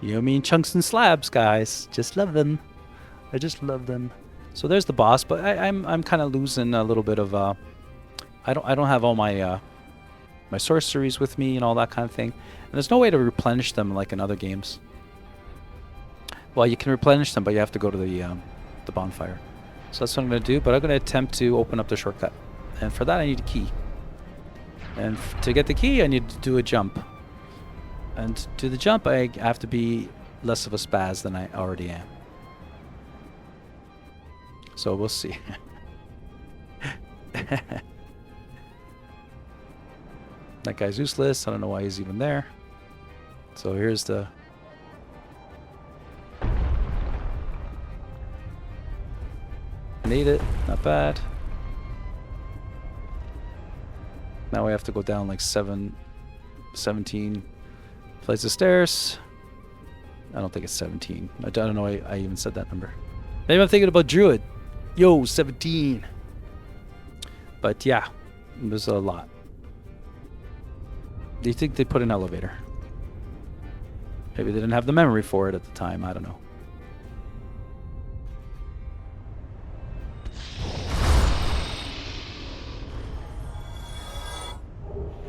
You mean chunks and slabs, guys? Just love them. I just love them. So there's the boss, but I'm kind of losing a little bit of I don't have all my my sorceries with me and all that kind of thing, and there's no way to replenish them like in other games. Well, you can replenish them, but you have to go to the bonfire. So that's what I'm going to do. But I'm going to attempt to open up the shortcut, and for that I need a key. And to get the key, I need to do a jump. And to do the jump, I have to be less of a spaz than I already am. So we'll see. That guy's useless. I don't know why he's even there. So here's the... Made it. Not bad. Now we have to go down like 17 flights of stairs. I don't think it's 17. I don't know I even said that number. Maybe I'm thinking about Druid. Yo, 17. But yeah, there's a lot. Do you think they put an elevator? Maybe they didn't have the memory for it at the time. I don't know.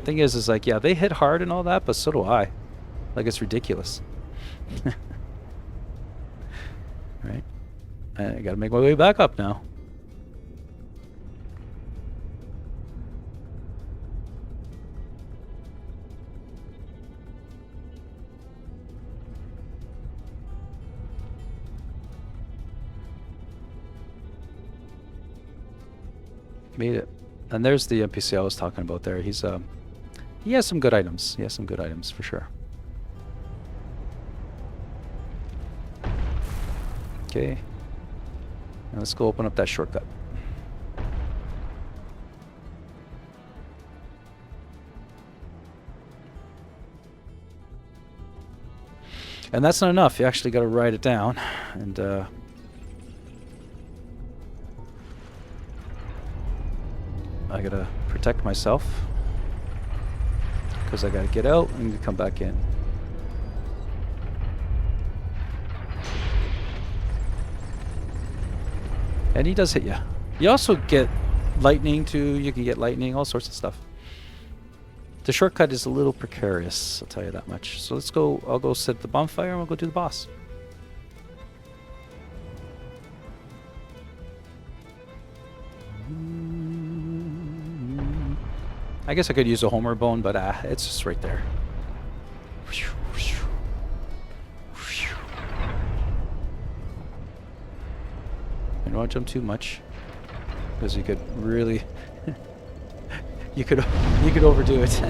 Thing is like, yeah, they hit hard and all that, but so do I. Like, it's ridiculous. Right? I gotta make my way back up now. Made it. And there's the NPC I was talking about there. He has some good items. He has some good items for sure. Okay. Now let's go open up that shortcut. And that's not enough. You actually got to write it down. And I got to protect myself. Because I got to get out and come back in. And he does hit you. You also get lightning too. You can get lightning, all sorts of stuff. The shortcut is a little precarious, I'll tell you that much. So let's go. I'll go set the bonfire and we'll go do the boss. I guess I could use a Homer bone, but it's just right there. I don't want to jump too much, because you could really, you could overdo it.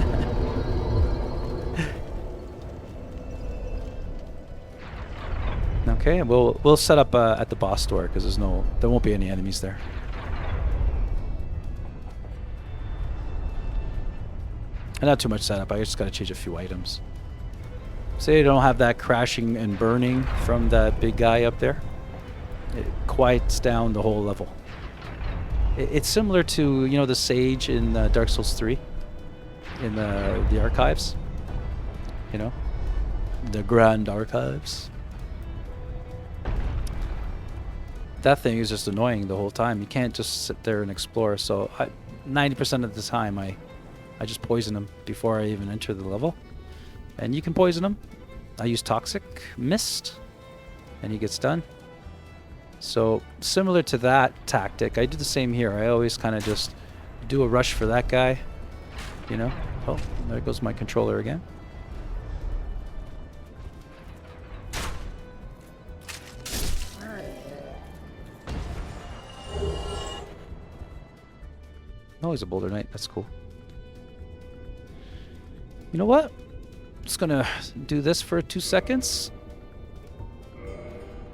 Okay, we'll set up at the boss door because there won't be any enemies there. And not too much setup. I just gotta change a few items. Say you don't have that crashing and burning from that big guy up there. It quiets down the whole level. It's similar to, you know, the Sage in Dark Souls 3 in the archives. You know, the Grand Archives. That thing is just annoying the whole time. You can't just sit there and explore. So 90% of the time I just poison him before I even enter the level. And you can poison him. I use Toxic Mist and he gets done. So similar to that tactic, I do the same here. I always kind of just do a rush for that guy, you know. Oh, there goes my controller again. Oh, he's a Boulder Knight. That's cool. You know what? Just gonna do this for 2 seconds.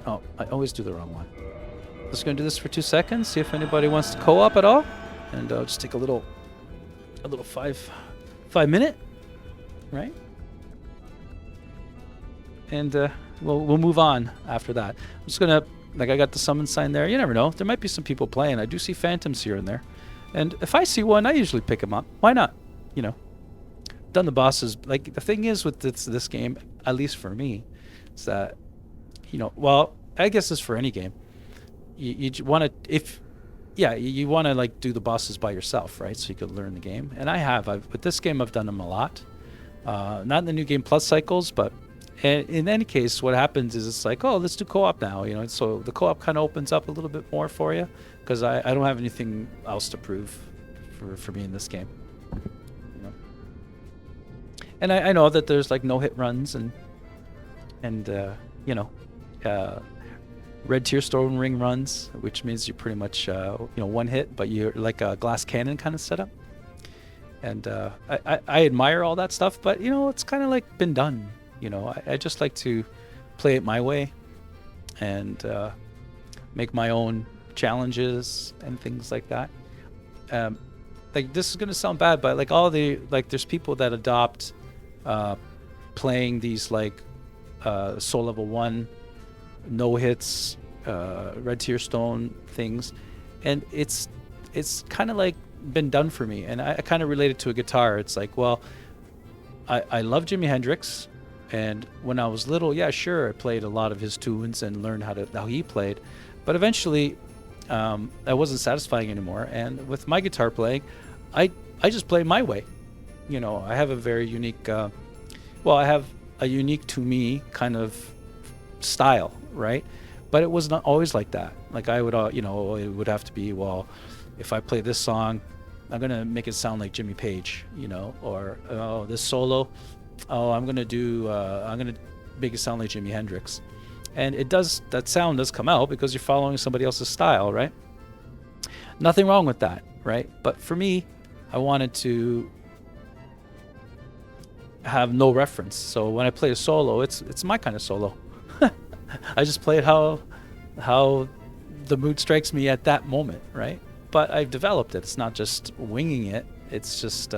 Oh, I always do the wrong one. Just gonna do this for 2 seconds. See if anybody wants to co-op at all, and I'll just take a little 5-minute, right? And we'll move on after that. I'm just gonna, like, I got the summon sign there. You never know. There might be some people playing. I do see phantoms here and there, and if I see one, I usually pick them up. Why not? You know. Done the bosses. Like, the thing is with this game, at least for me, is that, you know, well, I guess it's for any game. You want to, you want to, like, do the bosses by yourself, right? So you could learn the game. And with this game, I've done them a lot. Not in the New Game Plus cycles, but in any case, what happens is it's like, oh, let's do co-op now, you know. So the co-op kind of opens up a little bit more for you, because I don't have anything else to prove for me in this game. And I know that there's, like, no-hit runs and you know, red tear stone ring runs, which means you pretty much you know, one hit, but you're like a glass cannon kind of setup. And I admire all that stuff, but, you know, it's kind of like been done. You know, I just like to play it my way and make my own challenges and things like that. Like, this is gonna sound bad, but, like, there's people that adopt playing these, like, soul level 1 no hits, red tear stone things, and it's kind of like been done for me. And I kind of relate it to a guitar. It's like, well, I love Jimi Hendrix, and when I was little, yeah, sure, I played a lot of his tunes and learned how he played, but eventually that wasn't satisfying anymore. And with my guitar playing, I just play my way. You know, I have a very unique, I have a unique to me kind of style, right? But it was not always like that. Like, I would, you know, it would have to be, well, if I play this song, I'm gonna make it sound like Jimmy Page, you know, or this solo, I'm gonna make it sound like Jimi Hendrix, and that sound does come out because you're following somebody else's style, right? Nothing wrong with that, right? But for me, I wanted to have no reference. So when I play a solo, it's my kind of solo. I just play it how the mood strikes me at that moment, right? But I've developed it. It's not just winging it. It's just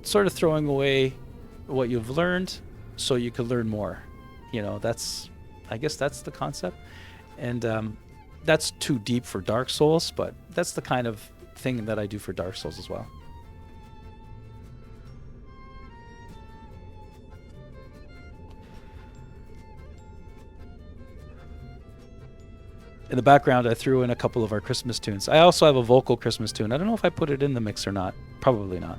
sort of throwing away what you've learned so you could learn more. You know, I guess that's the concept. And that's too deep for Dark Souls, but that's the kind of thing that I do for Dark Souls as well. In the background, I threw in a couple of our Christmas tunes. I also have a vocal Christmas tune. I don't know if I put it in the mix or not. Probably not.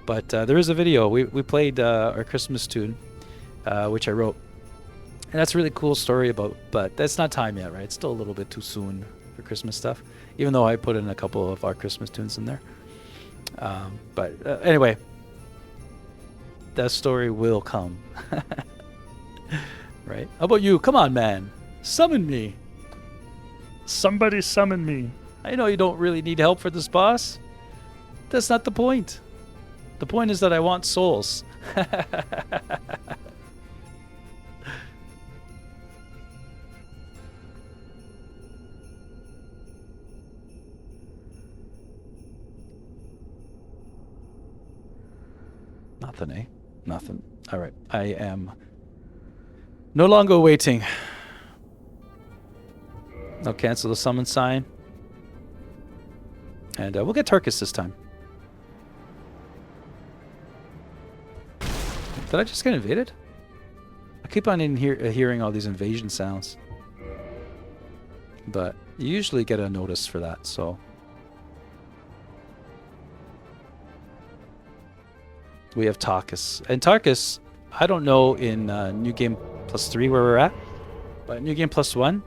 But there is a video. We played our Christmas tune, which I wrote. And that's a really cool story about, but that's not time yet, right? It's still a little bit too soon for Christmas stuff, even though I put in a couple of our Christmas tunes in there. But anyway, that story will come. Right? How about you? Come on, man. Summon me. Somebody summon me. I know you don't really need help for this boss. That's not the point. The point is that I want souls. Nothing, eh? Nothing. All right. I am no longer waiting. I'll cancel the summon sign. And we'll get Tarkus this time. Did I just get invaded? I keep on hearing all these invasion sounds. But you usually get a notice for that, so... We have Tarkus. And Tarkus, I don't know in New Game Plus 3 where we're at, but New Game Plus 1,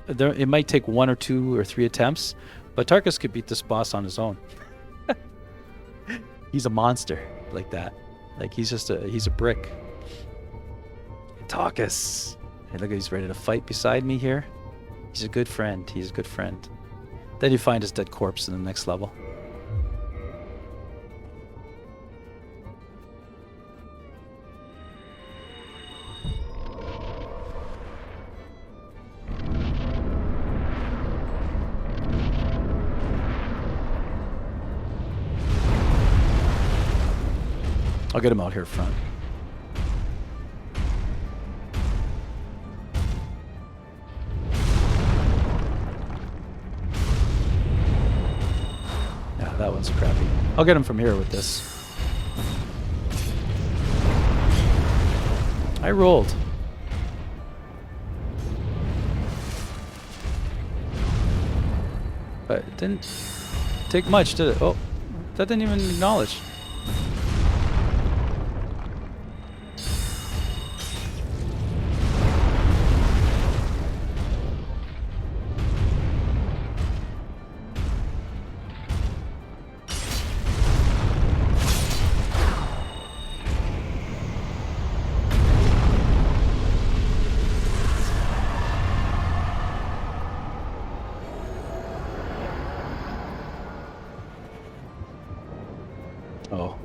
it might take 1 or 2 or 3 attempts, but Tarkus could beat this boss on his own. He's a monster like that. Like he's a brick. Tarkus. Hey, look, he's ready to fight beside me here. He's a good friend. He's a good friend. Then you find his dead corpse in the next level. I'll get him out here front. Yeah, that one's crappy. I'll get him from here with this. I rolled. But it didn't take much, did it? Oh, that didn't even acknowledge. Oh.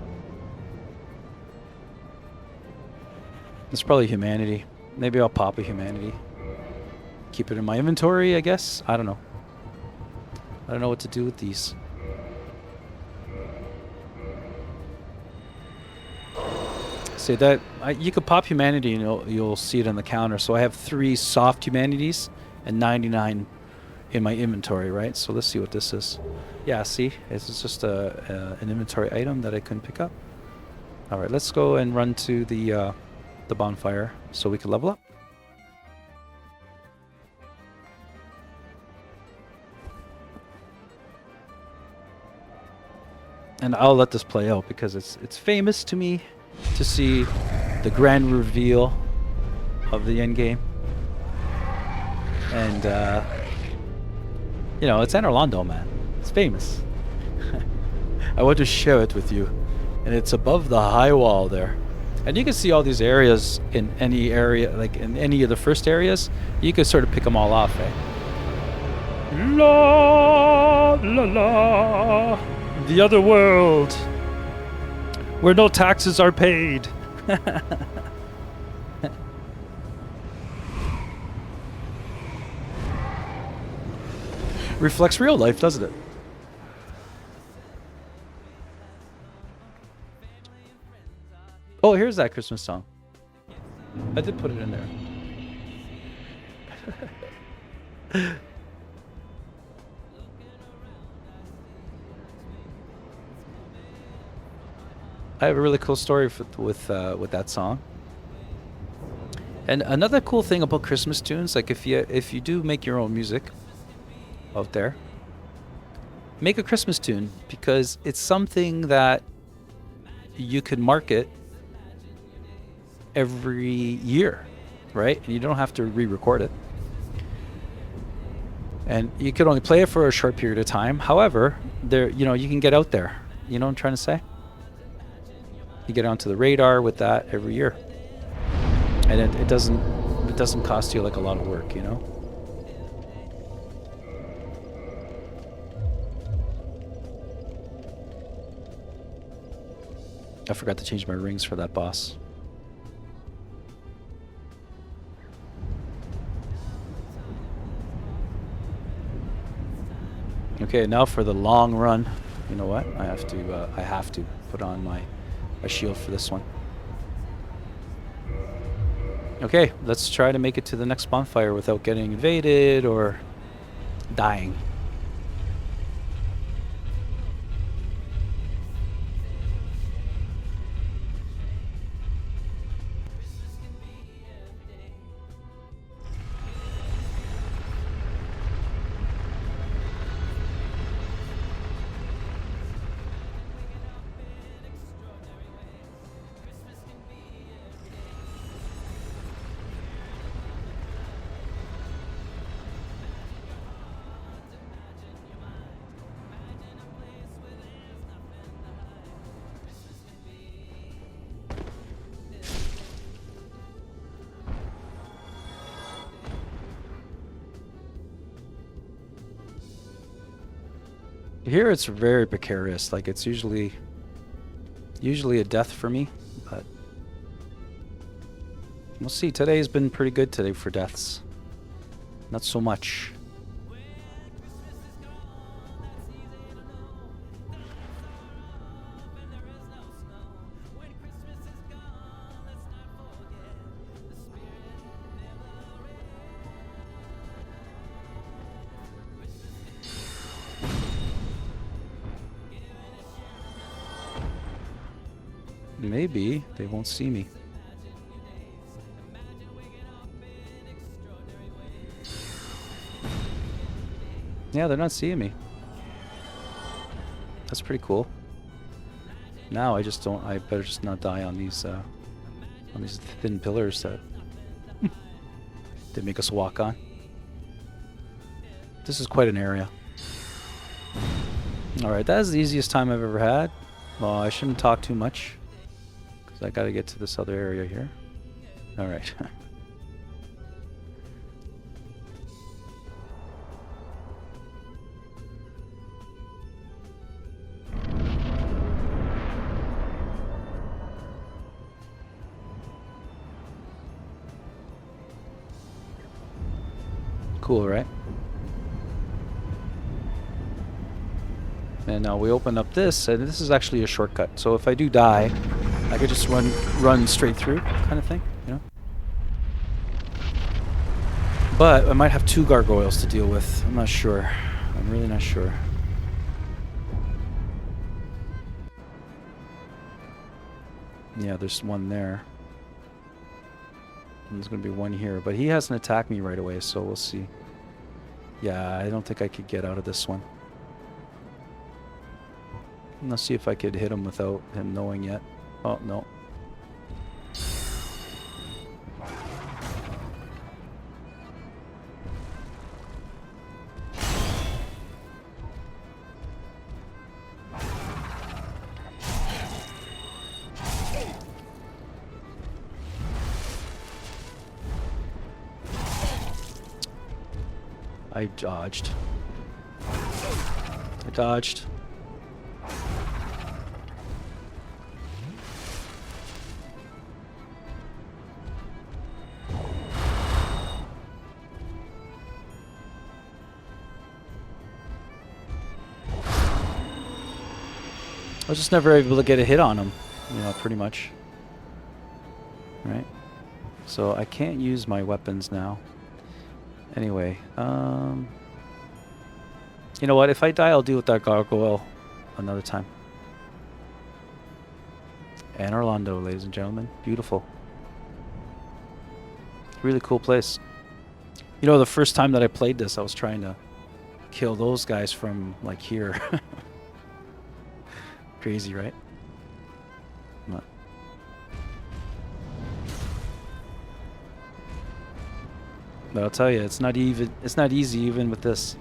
It's probably humanity. Maybe I'll pop a humanity. Keep it in my inventory, I guess? I don't know. I don't know what to do with these. See that you could pop humanity and you'll see it on the counter. So I have 3 soft humanities and 99 in my inventory, right? So let's see what this is. Yeah, see, it's just an inventory item that I couldn't pick up. All right, let's go and run to the bonfire so we can level up. And I'll let this play out because it's famous to me to see the grand reveal of the end game. And you know, it's Anor Londo, man. It's famous. I want to share it with you. And it's above the high wall there. And you can see all these areas in any area, like in any of the first areas. You can sort of pick them all off, eh? La la la. The other world, where no taxes are paid. Reflects real life, doesn't it? Oh, here's that Christmas song. I did put it in there. I have a really cool story with that song. And another cool thing about Christmas tunes, like if you do make your own music out there, make a Christmas tune, because it's something that you could market every year, right? And you don't have to re-record it. And you could only play it for a short period of time. However, you can get out there. You know what I'm trying to say? You get onto the radar with that every year. And it doesn't cost you like a lot of work, you know? I forgot to change my rings for that boss. Okay, now for the long run. You know what? I have to put on my shield for this one. Okay, let's try to make it to the next bonfire without getting invaded or dying. Here it's very precarious. Like it's usually a death for me, but we'll see. Today's been pretty good today for deaths. Not so much. Maybe they won't see me. Yeah, they're not seeing me. That's pretty cool. Now I better just not die on these thin pillars that they make us walk on. This is quite an area. Alright, that is the easiest time I've ever had. Well, I shouldn't talk too much, because I gotta get to this other area here. Alright. Cool, right? And now we open up this, and this is actually a shortcut. So if I do die, I could just run straight through, kind of thing, you know? But I might have 2 gargoyles to deal with. I'm not sure. I'm really not sure. Yeah, there's one there. And there's going to be one here. But he hasn't attacked me right away, so we'll see. Yeah, I don't think I could get out of this one. Let's see if I could hit him without him knowing yet. Oh, no. I dodged. I dodged. I was just never able to get a hit on him, you know, pretty much. Right? So I can't use my weapons now. Anyway, you know what? If I die, I'll deal with that gargoyle another time. And Orlando, ladies and gentlemen. Beautiful. really cool place. You know, the first time that I played this, I was trying to kill those guys from like here. Crazy, right? What? But I'll tell you, it's not even. It's not easy even with this.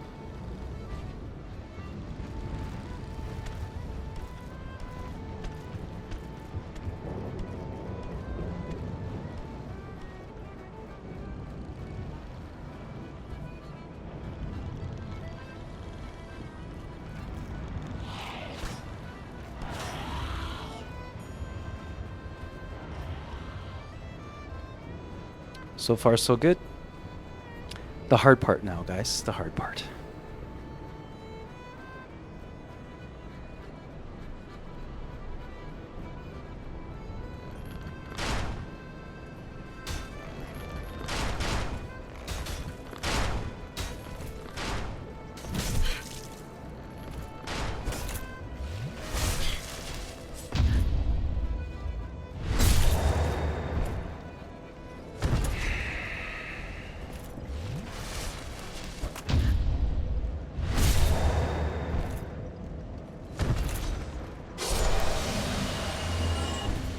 So far, so good. The hard part now, guys. The hard part.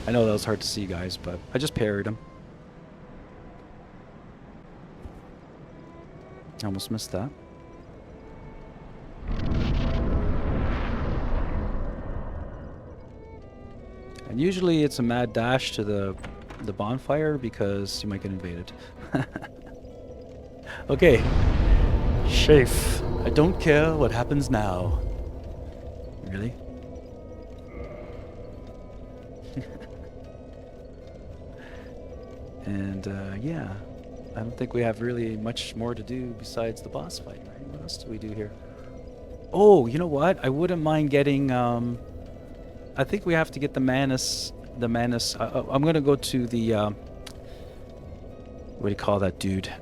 I know that was hard to see, guys, but I just parried him. I almost missed that. And usually it's a mad dash to the bonfire because you might get invaded. Okay. Chafe. I don't care what happens now. Really? And yeah, I don't think we have really much more to do besides the boss fight, right? What else do we do here? Oh, you know what? I wouldn't mind getting. I think we have to get the Manus. The Manus. I'm gonna go to the. What do you call that dude?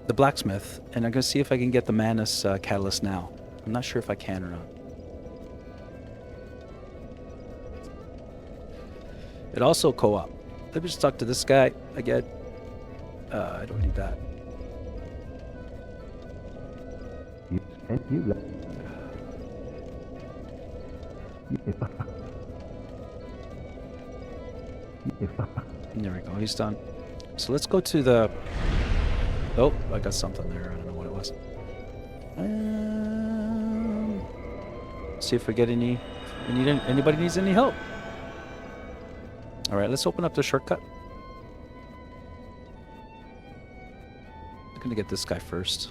The blacksmith, and I'm gonna see if I can get the Manus catalyst now. I'm not sure if I can or not. It also co-op. Let me just talk to this guy again. I don't need that. There we go. He's done. So let's go to the. Oh, I got something there. I don't know what it was. See if we get any. Anybody needs any help? All right, let's open up the shortcut. I'm gonna get this guy first.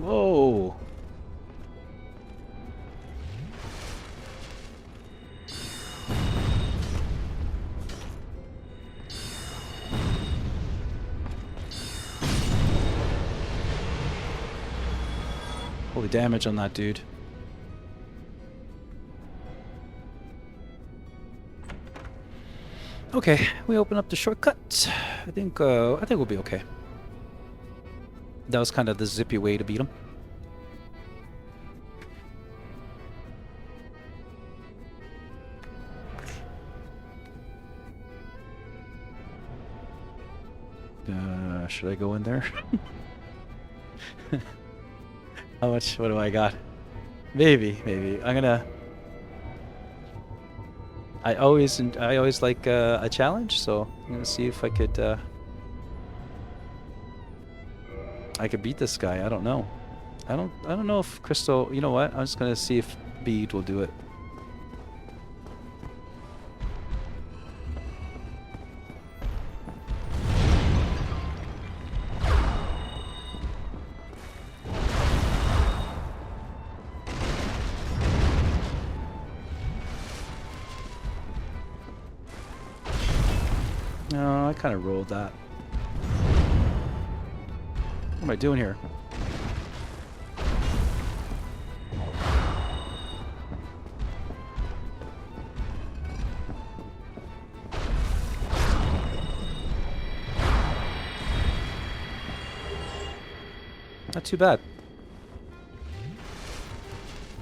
Whoa. Holy damage on that dude. Okay, we open up the shortcut. I think we'll be okay. That was kind of the zippy way to beat him. Should I go in there? How much? What do I got? Maybe. I'm gonna. I always like a challenge, so I'm gonna see if I could. I could beat this guy. I don't know. I don't know if Crystal. You know what? I'm just gonna see if Bead will do it. No, I kind of rolled that. What am I doing here? Not too bad.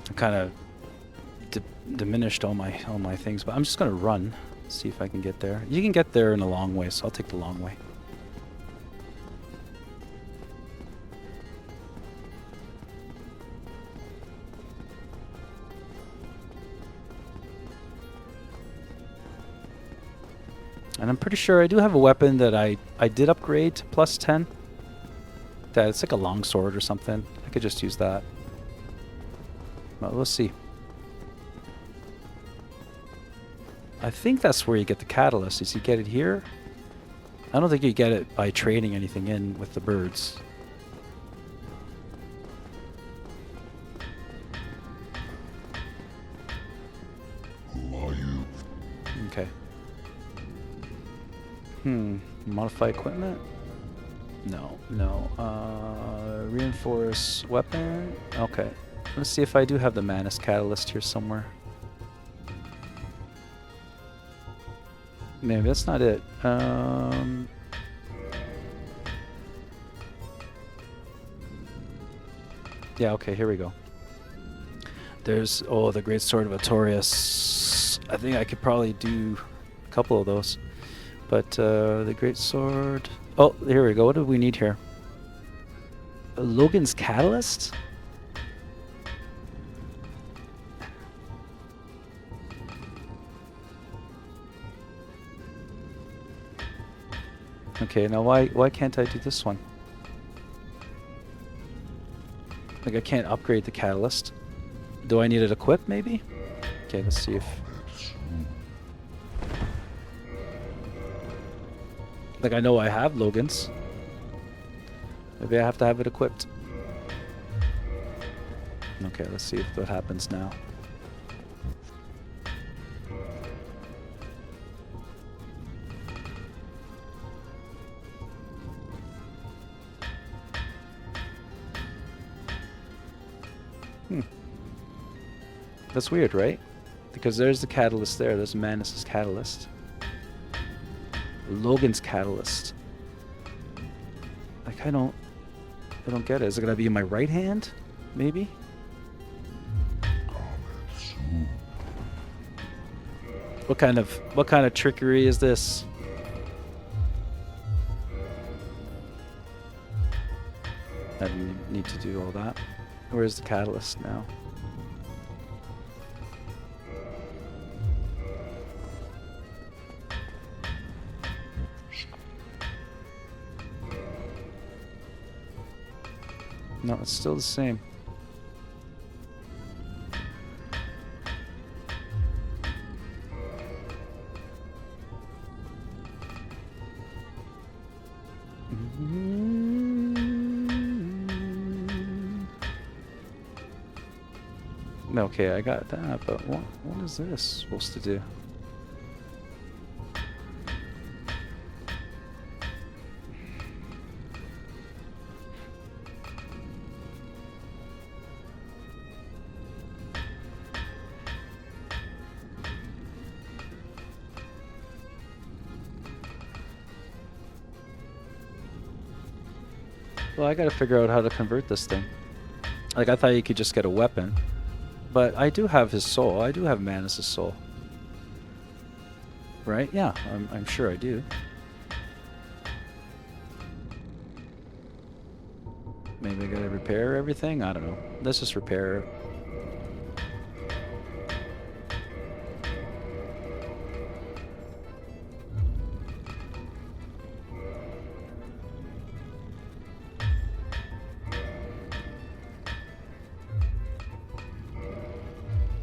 I kind of diminished all my things, but I'm just gonna run, see if I can get there. You can get there in a long way, so I'll take the long way. And I'm pretty sure I do have a weapon that I did upgrade to plus 10. That it's like a long sword or something. I could just use that. Well, let's see. I think that's where you get the catalyst. Is you get it here? I don't think you get it by trading anything in with the birds. Who are you? Okay. Modify equipment? No. Reinforce weapon? Okay. Let's see if I do have the Manus Catalyst here somewhere. Maybe that's not it. Yeah, okay, here we go. There's, the Great Sword of Arturius. I think I could probably do a couple of those. But the Great Sword... Oh, here we go. What do we need here? Logan's Catalyst? Okay, now why can't I do this one? Like, I can't upgrade the Catalyst. Do I need it equipped, maybe? Okay, let's see if... Like, I know I have Logan's. Maybe I have to have it equipped. Okay, let's see what happens now. That's weird, right? Because there's the catalyst there. There's Manus's catalyst. Logan's catalyst. Like, I don't get it. Is it gonna be in my right hand? Maybe? What kind of trickery is this? I didn't need to do all that. Where's the catalyst now? No, it's still the same. Okay, I got that, but what is this supposed to do? Well, I gotta figure out how to convert this thing. Like, I thought you could just get a weapon. But I do have his soul. I do have Manus' soul. Right? Yeah, I'm sure I do. Maybe I gotta repair everything? I don't know. Let's just repair it.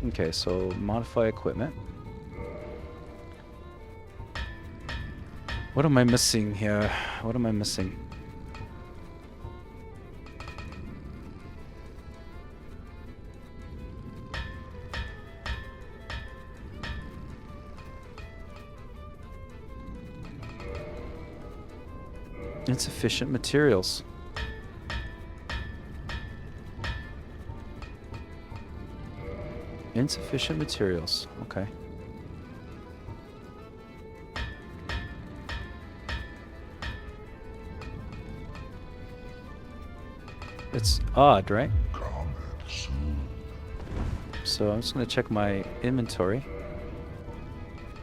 Okay, so modify equipment. What am I missing here? What am I missing? Insufficient materials. Insufficient materials. Okay. It's odd, right? Comment soon. So I'm just gonna check my inventory.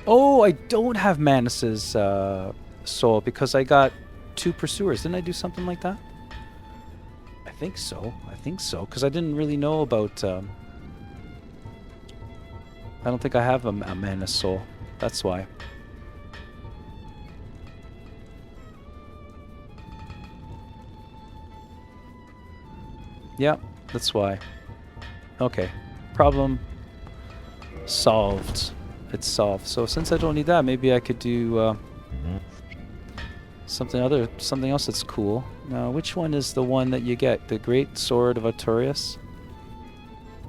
Oh, I don't have Manus's soul because I got 2 pursuers. Didn't I do something like that? I think so. I think so. Because I didn't really know about... I don't think I have a Manus soul. That's why. Yeah, that's why. Okay. Problem solved. It's solved. So since I don't need that, maybe I could do something else that's cool. Now, which one is the one that you get? The Great Sword of Arturius,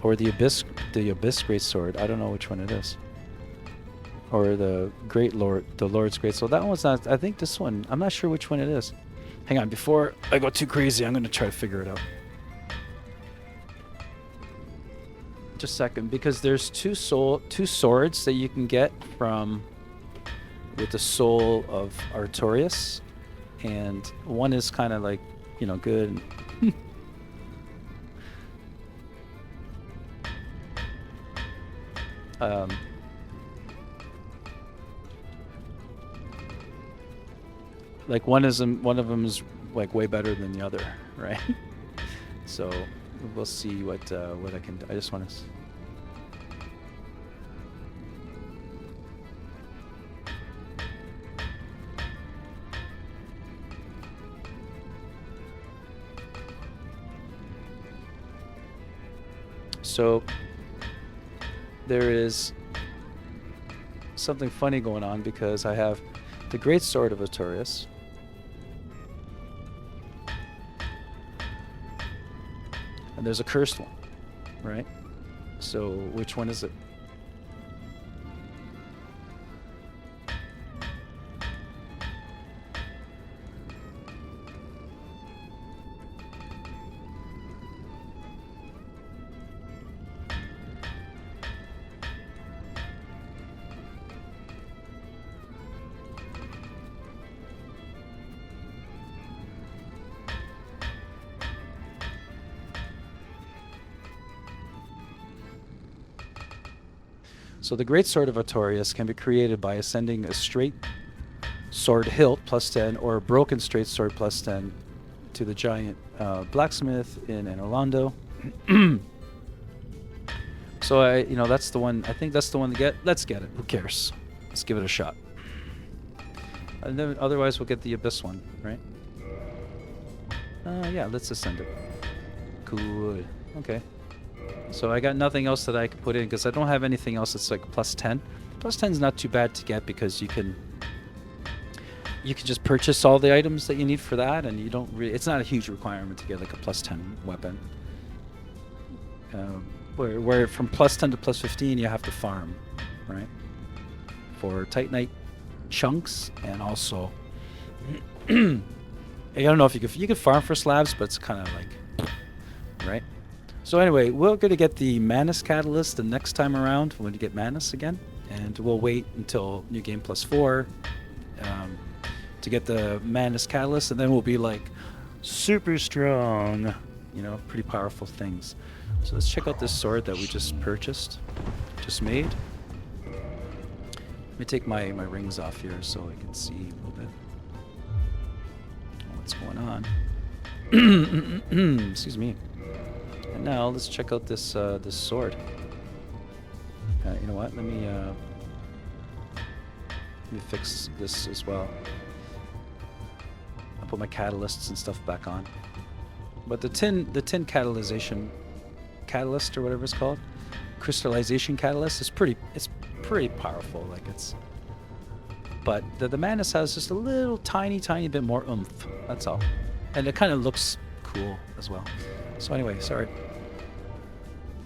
or the Abyss Great Sword? I don't know which one it is. Or the Lord's Great Sword. That one's not. I think this one. I'm not sure which one it is. Hang on, before I go too crazy, I'm gonna try to figure it out. Just a second, because there's two swords that you can get from with the soul of Arturius, and one is kind of like, you know, good. Like one of them is like way better than the other, right? So we'll see what I can do. I just want to. So there is something funny going on because I have the Great Sword of Arturius. And there's a cursed one, right? So which one is it? So the Great Sword of Arturius can be created by ascending a straight sword hilt plus 10 or a broken straight sword plus 10 to the giant blacksmith in Orlando. So that's the one. I think that's the one to get. Let's get it. Who cares? Let's give it a shot. And then otherwise we'll get the Abyss one, right? Yeah, let's ascend it. Good. Okay. So I got nothing else that I could put in because I don't have anything else that's like plus 10. Plus 10 is not too bad to get because you can just purchase all the items that you need for that, and you don't really. It's not a huge requirement to get like a plus 10 weapon. Where from plus 10 to plus 15 you have to farm, right? For Titanite chunks, and also I don't know if you could farm for slabs, but it's kind of like, right? So anyway, we're going to get the Manus Catalyst the next time around when we get Manus again. And we'll wait until New Game Plus 4 to get the Manus Catalyst. And then we'll be like super strong, pretty powerful things. So let's check out this sword that we just purchased, just made. Let me take my rings off here so I can see a little bit what's going on. Excuse me. And now let's check out this this sword. You know what? Let me fix this as well. I'll put my catalysts and stuff back on. But the tin catalyst or whatever it's called, crystallization catalyst, it's pretty powerful. Like but the Manus has just a little tiny bit more oomph. That's all, and it kind of looks cool as well. So anyway, sorry.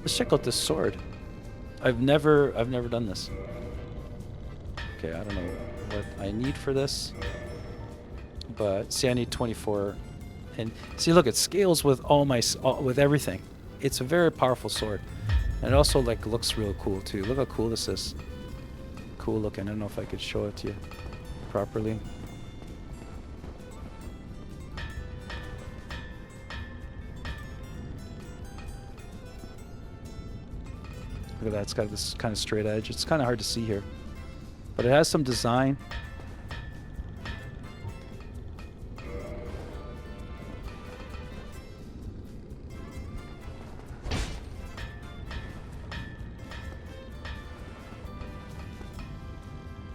Let's check out this sword. I've never done this. Okay, I don't know what I need for this, But see, I need 24. And see, look, it scales with with everything. It's a very powerful sword. And it also like looks real cool too. Look how cool this is. Cool looking. I don't know if I could show it to you properly. Look at that, it's got this kind of straight edge. It's kind of hard to see here. But it has some design.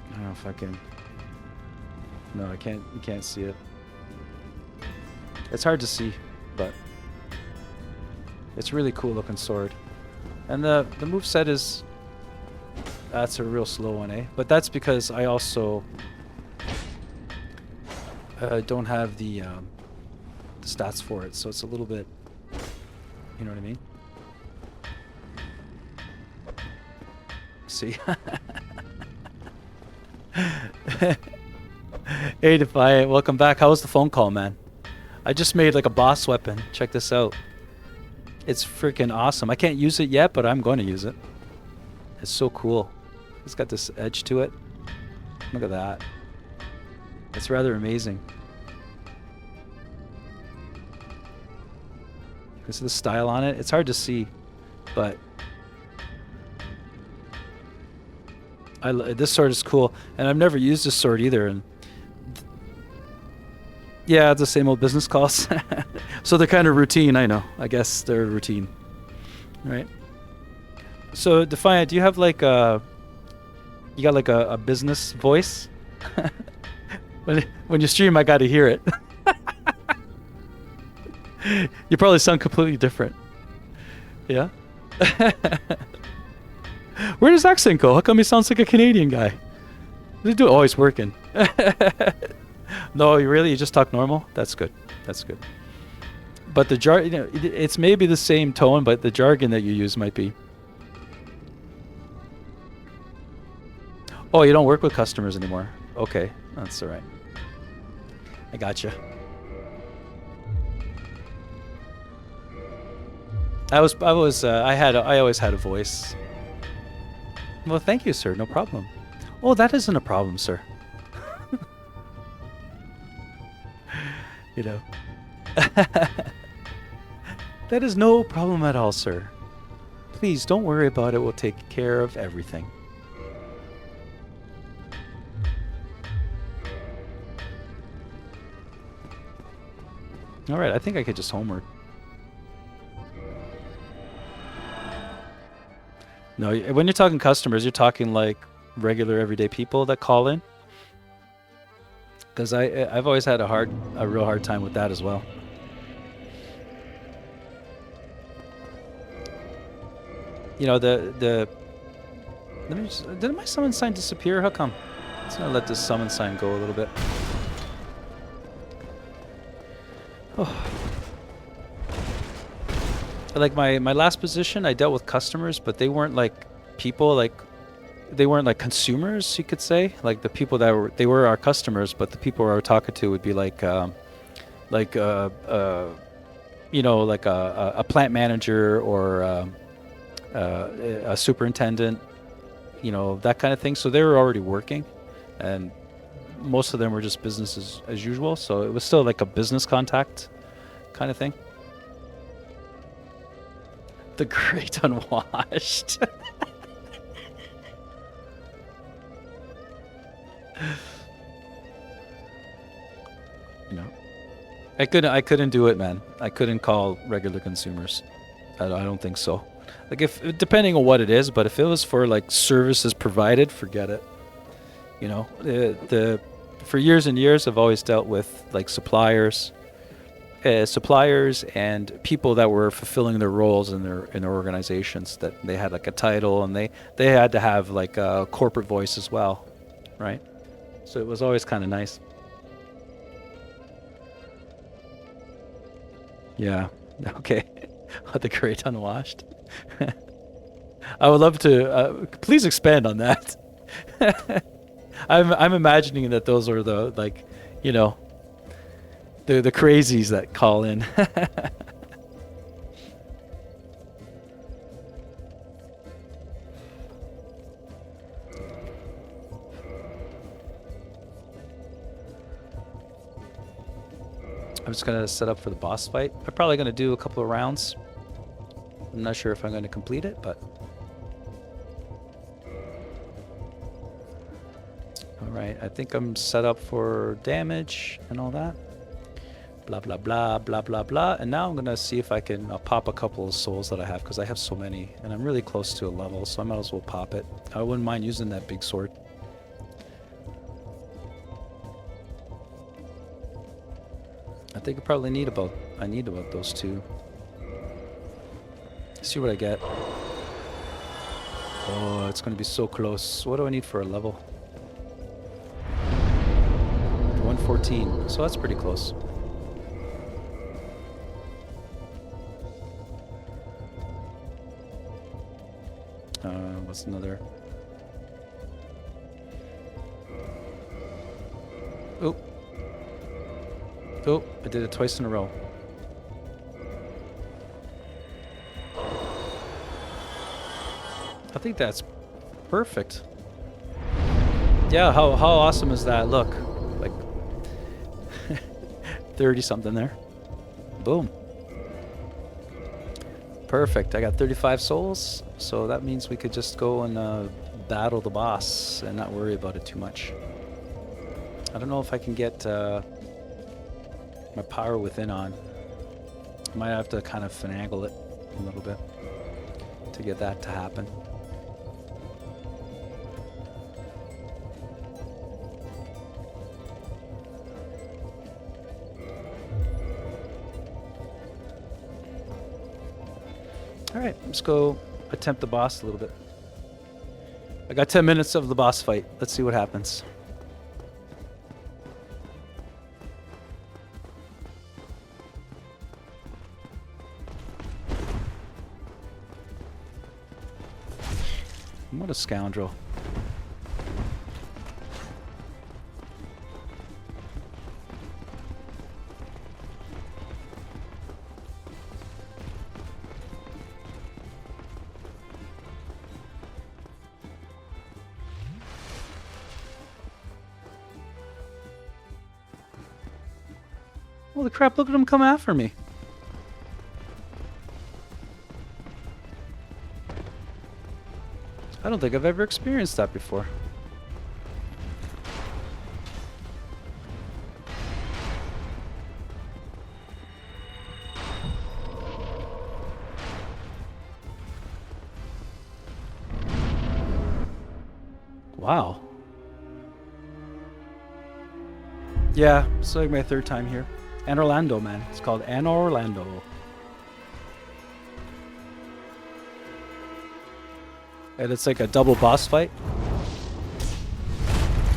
I don't know if I can... No, I can't, you can't see it. It's hard to see, but it's a really cool looking sword. And the moveset is... That's a real slow one, eh? But that's because I also don't have the stats for it, so it's a little bit... You know what I mean? See? Hey Defiant, welcome back. How was the phone call, man? I just made like a boss weapon. Check this out. It's freaking awesome. I can't use it yet, but I'm going to use it. It's so cool. It's got this edge to it. Look at that. It's rather amazing. You can see the style on it. It's hard to see, but this sword is cool. And I've never used this sword either. And yeah, it's the same old business calls. So they're kind of routine, I know. I guess they're routine. Right? So, Defiant, do you have like a... You got like a business voice? when you stream, I gotta hear it. You probably sound completely different. Yeah? Where does accent go? How come he sounds like a Canadian guy? Oh, he's working. No, you just talk normal? That's good. That's good. But the it's maybe the same tone, but the jargon that you use might be. Oh, you don't work with customers anymore. Okay, that's all right. I gotcha. I always had a voice. Well, thank you, sir. No problem. Oh, that isn't a problem, sir. You know. That is no problem at all, sir. Please don't worry about it. We'll take care of everything. All right, I think I could just homework. No, when you're talking customers, you're talking like regular everyday people that call in. Because I've always had a real hard time with that as well. You know, let me just, did my summon sign disappear? How come? Let's gonna let this summon sign go a little bit. Oh. Like my last position, I dealt with customers, but they weren't like people, like they weren't like consumers, you could say. Like the people that they were our customers, but the people we were talking to would be like you know, like a plant manager or a superintendent, you know, that kind of thing. So they were already working, and most of them were just business as usual. So it was still like a business contact kind of thing. The Great Unwashed. You know, I couldn't do it, man. I couldn't call regular consumers. I don't think so. Like if depending on what it is, but if it was for like services provided, forget it. You know, for years and years, I've always dealt with like suppliers and people that were fulfilling their roles in their organizations, that they had like a title and they had to have like a corporate voice as well, right? So it was always kind of nice. Yeah. Okay. The Great Unwashed. I would love to. Please expand on that. I'm imagining that those are the, like, you know, The crazies that call in. I'm just gonna set up for the boss fight. I'm probably gonna do a couple of rounds. I'm not sure if I'm gonna complete it, but alright, I think I'm set up for damage and all that. Blah blah blah blah blah blah. And now I'm gonna see if I can pop a couple of souls that I have, because I have so many and I'm really close to a level, so I might as well pop it. I wouldn't mind using that big sword. I think I probably need about those two. See what I get. Oh, it's gonna be so close. What do I need for a level? 114. So that's pretty close. What's another? Oh. Oh, I did it twice in a row. I think that's perfect. Yeah, how awesome is that? Look, like 30 something there. Boom. Perfect. I got 35 souls, so that means we could just go and battle the boss and not worry about it too much. I don't know if I can get my power within on. I might have to kind of finagle it a little bit to get that to happen. Alright, let's go attempt the boss a little bit. I got 10 minutes of the boss fight. Let's see what happens. What a scoundrel. Holy crap, look at him come after me. I don't think I've ever experienced that before. Wow. Yeah, it's like my third time here. An Orlando, man. It's called An Orlando. And it's like a double boss fight.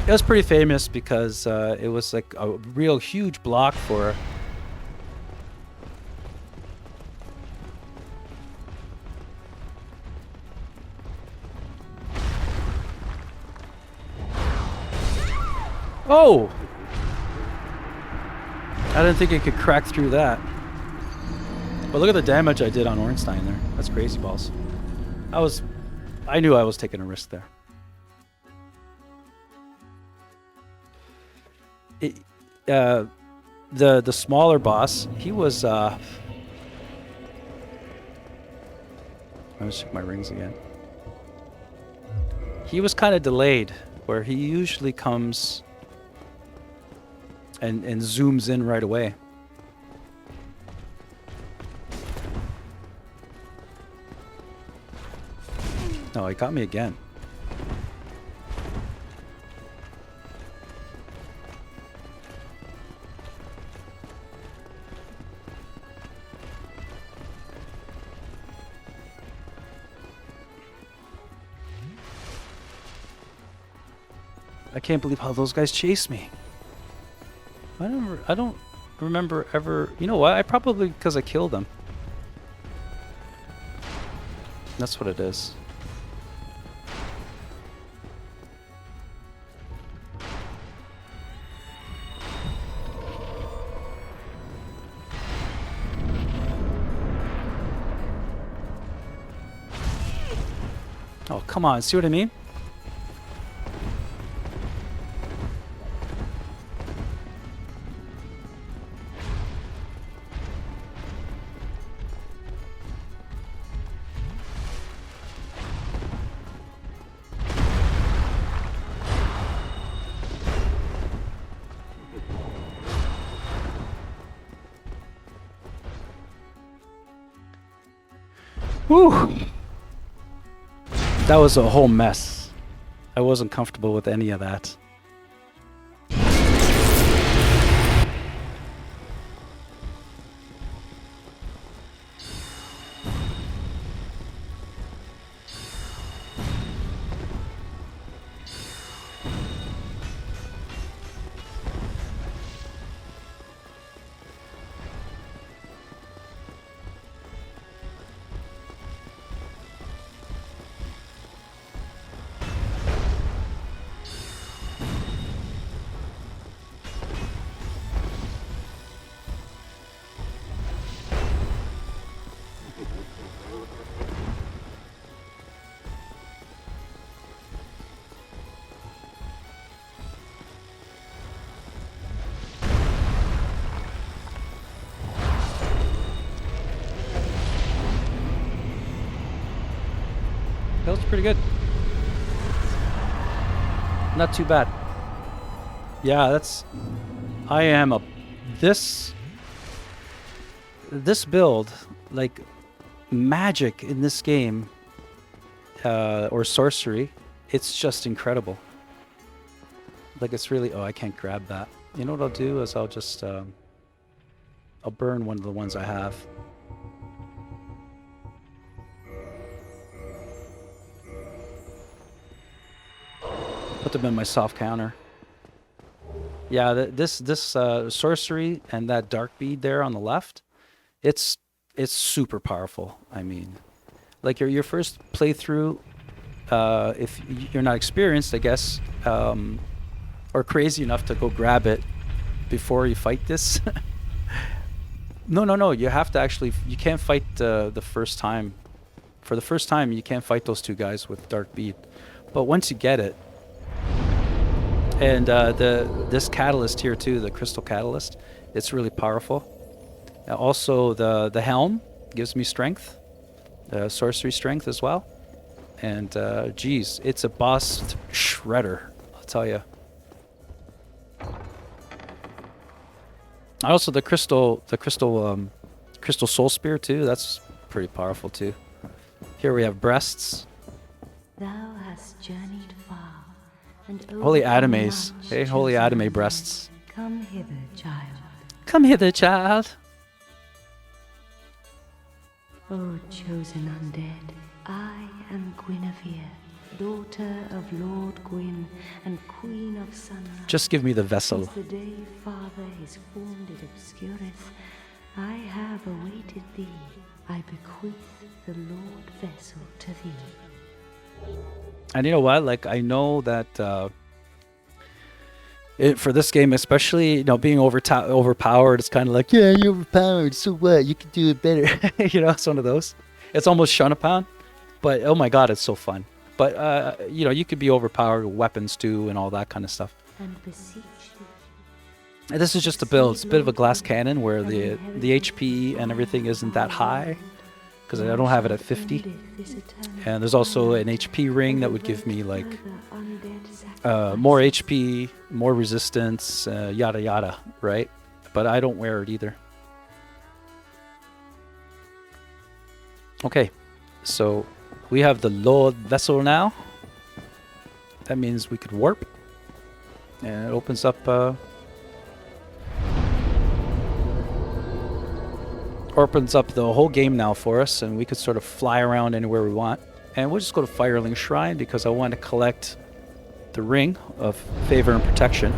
It was pretty famous because it was like a real huge block for... Oh! I didn't think it could crack through that. But look at the damage I did on Ornstein there. That's crazy balls. I knew I was taking a risk there. The smaller boss, he was let me check my rings again. He was kind of delayed, where he usually comes and zooms in right away. No, he got me again. I can't believe how those guys chased me. I don't remember ever... You know what? I probably... because I killed them. That's what it is. Oh, come on. See what I mean? Whew. That was a whole mess. I wasn't comfortable with any of that. That was pretty good. Not too bad. Yeah, that's... I am a... This build, like, magic in this game, or sorcery, it's just incredible. Like, it's really... Oh, I can't grab that. You know what I'll do is I'll just... I'll burn one of the ones I have. Put them in my soft counter. Yeah, this sorcery and that dark bead there on the left, it's super powerful. I mean, like your first playthrough, if you're not experienced, I guess, or crazy enough to go grab it before you fight this. No. You have to actually. You can't fight the first time. For the first time, you can't fight those two guys with dark bead. But once you get it. And this catalyst here too, the crystal catalyst, it's really powerful. Also, the helm gives me strength, sorcery strength as well. And geez, it's a boss shredder, I'll tell you. Also, the crystal soul spear too. That's pretty powerful too. Here we have breasts. Thou hast journeyed far. Holy Adames. Hey, holy Adame breasts. Come hither, child. Come hither, child. O chosen undead, I am Guinevere, daughter of Lord Gwyn and Queen of Sunlight. Just give me the vessel. Since the day Father his formed it obscureth, I have awaited thee. I bequeath the Lord vessel to thee. And you know what? Like, I know that for this game, especially, you know, being overpowered, it's kind of like, yeah, you're overpowered, so what? You can do it better. You know, it's one of those. It's almost Shunapan, but oh my god, it's so fun. But, you know, you could be overpowered with weapons too and all that kind of stuff. And beseech thee. And this is just a build. It's a bit of a glass cannon where the HP and everything isn't that high. Because I don't have it at 50. And there's also an HP ring that would give me like more HP, more resistance, yada yada, right? But I don't wear it either. Okay, so we have the Lord vessel now. That means we could warp. And it opens up... opens up the whole game now for us, and we could sort of fly around anywhere we want. And we'll just go to Firelink Shrine because I want to collect the ring of favor and protection.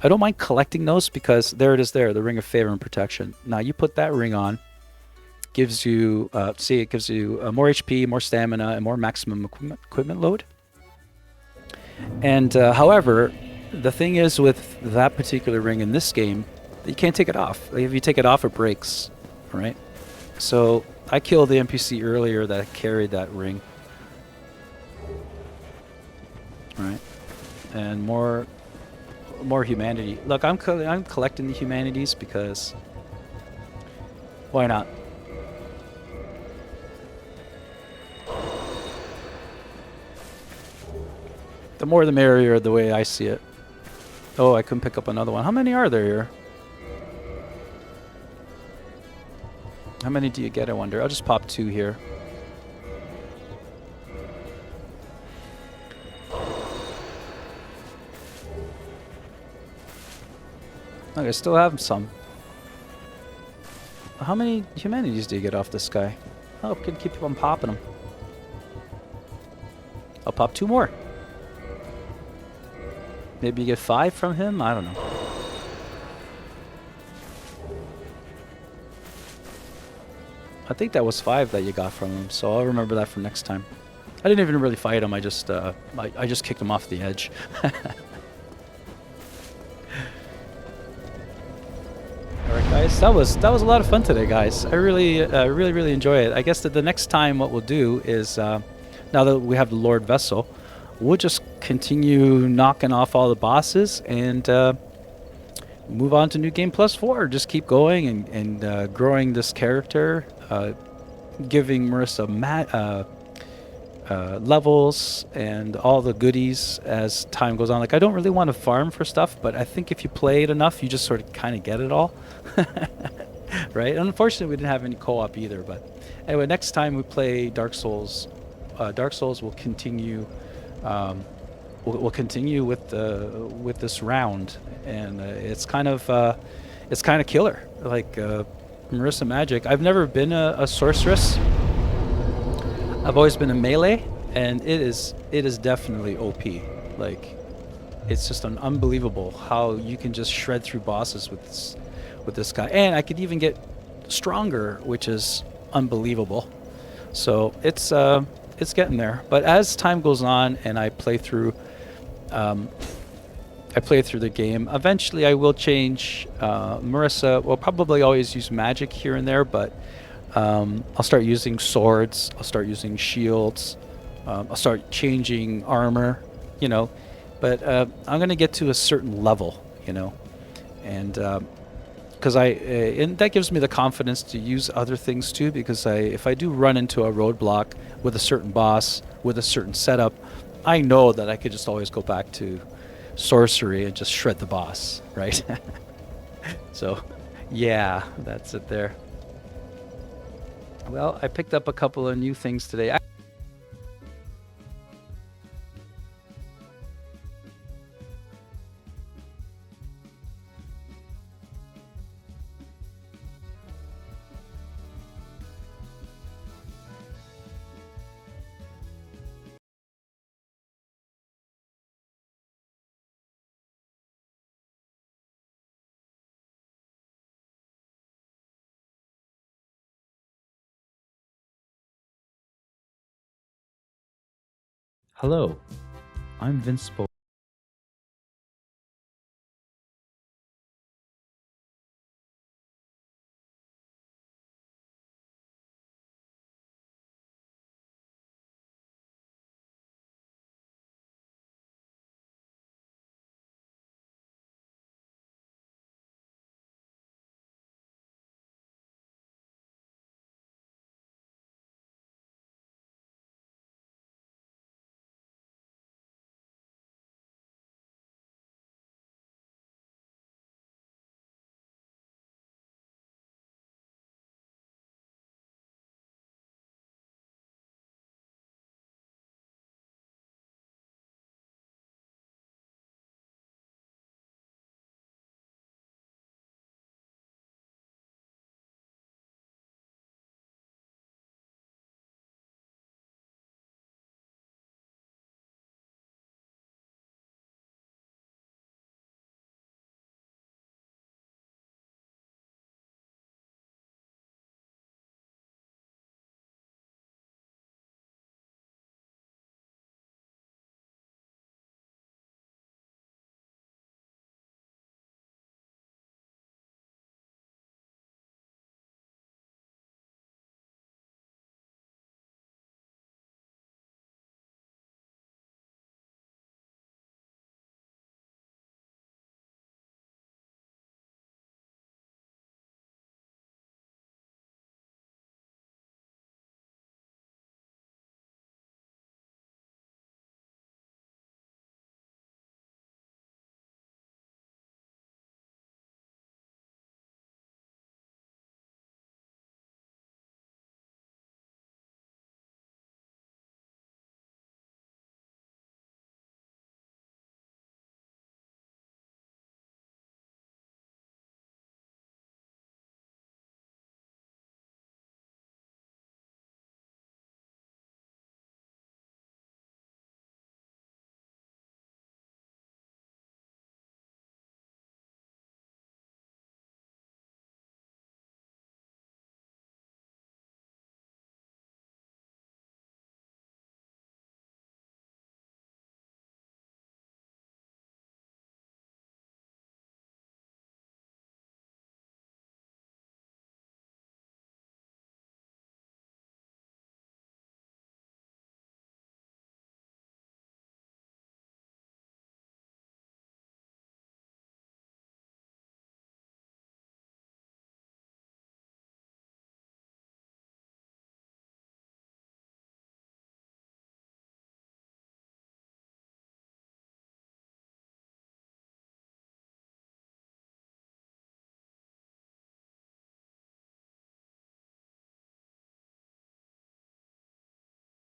I don't mind collecting those because there it is there, the ring of favor and protection. Now you put that ring on, gives you, see, it gives you more HP, more stamina, and more maximum equipment load. And however, the thing is with that particular ring in this game, you can't take it off. Like, if you take it off, it breaks. Right, so I killed the NPC earlier that carried that ring, right? And more humanity. Look, I'm collecting the humanities because why not? The more the merrier, the way I see it. Oh, I couldn't pick up another one. How many are there here? How many do you get, I wonder? I'll just pop 2 here. Look, I still have some. How many humanities do you get off this guy? Oh, I can keep on popping them. I'll pop 2 more. Maybe you get 5 from him? I don't know. I think that was 5 that you got from him, so I'll remember that for next time. I didn't even really fight him. I just kicked him off the edge. All right, guys, that was a lot of fun today, guys. I really enjoy it. I guess that the next time what we'll do is now that we have the Lord Vessel, we'll just continue knocking off all the bosses and move on to New Game Plus 4. Just keep going and growing this character, giving Marissa levels and all the goodies as time goes on. Like, I don't really want to farm for stuff, but I think if you play it enough, you just sort of kind of get it all. Right? Unfortunately, we didn't have any co-op either, but anyway, next time we play Dark Souls, will continue. We'll continue with this round, and it's kind of killer. Like Marissa Magic. I've never been a sorceress. I've always been a melee, and it is definitely OP. Like, it's just unbelievable how you can just shred through bosses with this guy, and I could even get stronger, which is unbelievable. So it's getting there. But as time goes on, and I play through the game, eventually I will change. Marissa will probably always use magic here and there, but I'll start using swords. I'll start using shields. I'll start changing armor, you know. But I'm gonna get to a certain level, you know, and because and that gives me the confidence to use other things too. Because if I do run into a roadblock with a certain boss with a certain setup, I know that I could just always go back to sorcery and just shred the boss, right? So, yeah, that's it there. Well, I picked up a couple of new things today. Hello, I'm Vince Spoto.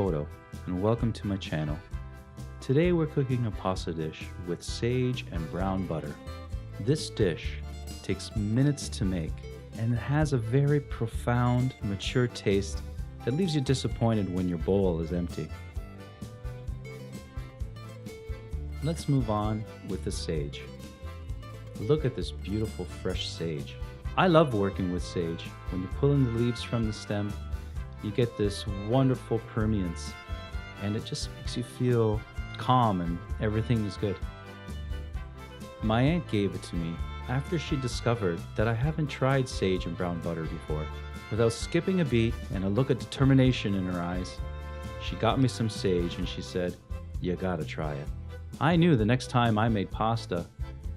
Spoto, and welcome to my channel. Today we're cooking a pasta dish with sage and brown butter. This dish takes minutes to make, and it has a very profound, mature taste that leaves you disappointed when your bowl is empty. Let's move on with the sage. Look at this beautiful fresh sage. I love working with sage. When you pull in the leaves from the stem, you get this wonderful permeance, and it just makes you feel calm and everything is good. My aunt gave it to me after she discovered that I haven't tried sage and brown butter before. Without skipping a beat and a look of determination in her eyes, she got me some sage and she said, "You gotta try it." I knew the next time I made pasta,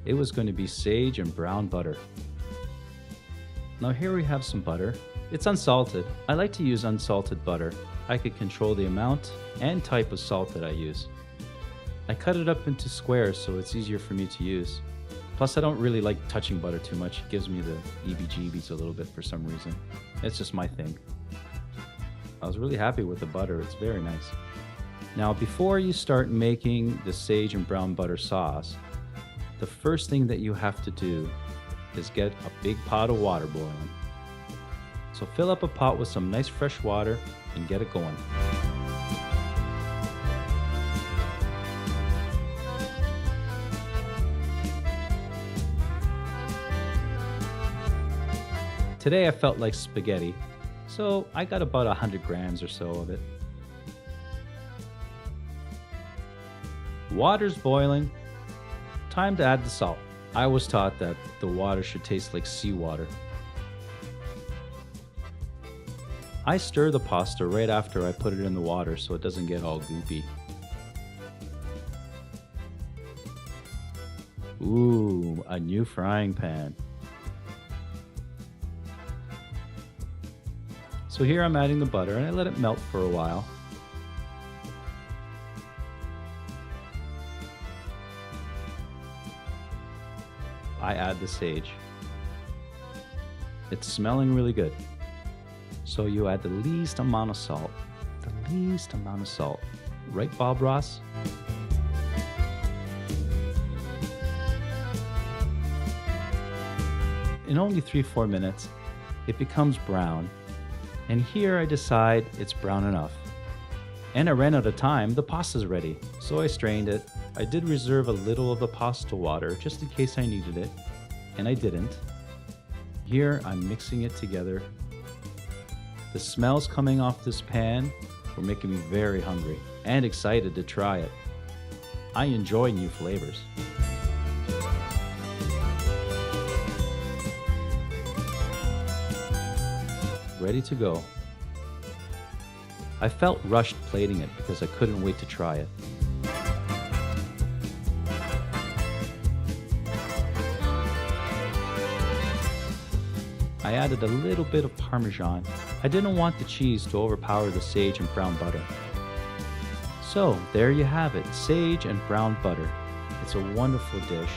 it was going to be sage and brown butter. Now here we have some butter. It's unsalted. I like to use unsalted butter. I could control the amount and type of salt that I use. I cut it up into squares so it's easier for me to use. Plus I don't really like touching butter too much. It gives me the EBGBs a little bit for some reason. It's just my thing. I was really happy with the butter. It's very nice. Now before you start making the sage and brown butter sauce, the first thing that you have to do is get a big pot of water boiling. So fill up a pot with some nice fresh water and get it going. Today I felt like spaghetti, so I got about 100 grams or so of it. Water's boiling. Time to add the salt. I was taught that the water should taste like seawater. I stir the pasta right after I put it in the water so it doesn't get all goopy. Ooh, a new frying pan. So here I'm adding the butter and I let it melt for a while. I add the sage. It's smelling really good. So you add the least amount of salt. The least amount of salt. Right, Bob Ross? In only 3-4 minutes, it becomes brown. And here I decide it's brown enough. And I ran out of time, the pasta's ready. So I strained it. I did reserve a little of the pasta water just in case I needed it, and I didn't. Here I'm mixing it together. The smells coming off this pan were making me very hungry and excited to try it. I enjoy new flavors. Ready to go. I felt rushed plating it because I couldn't wait to try it. I added a little bit of Parmesan. I didn't want the cheese to overpower the sage and brown butter. So there you have it, sage and brown butter. It's a wonderful dish.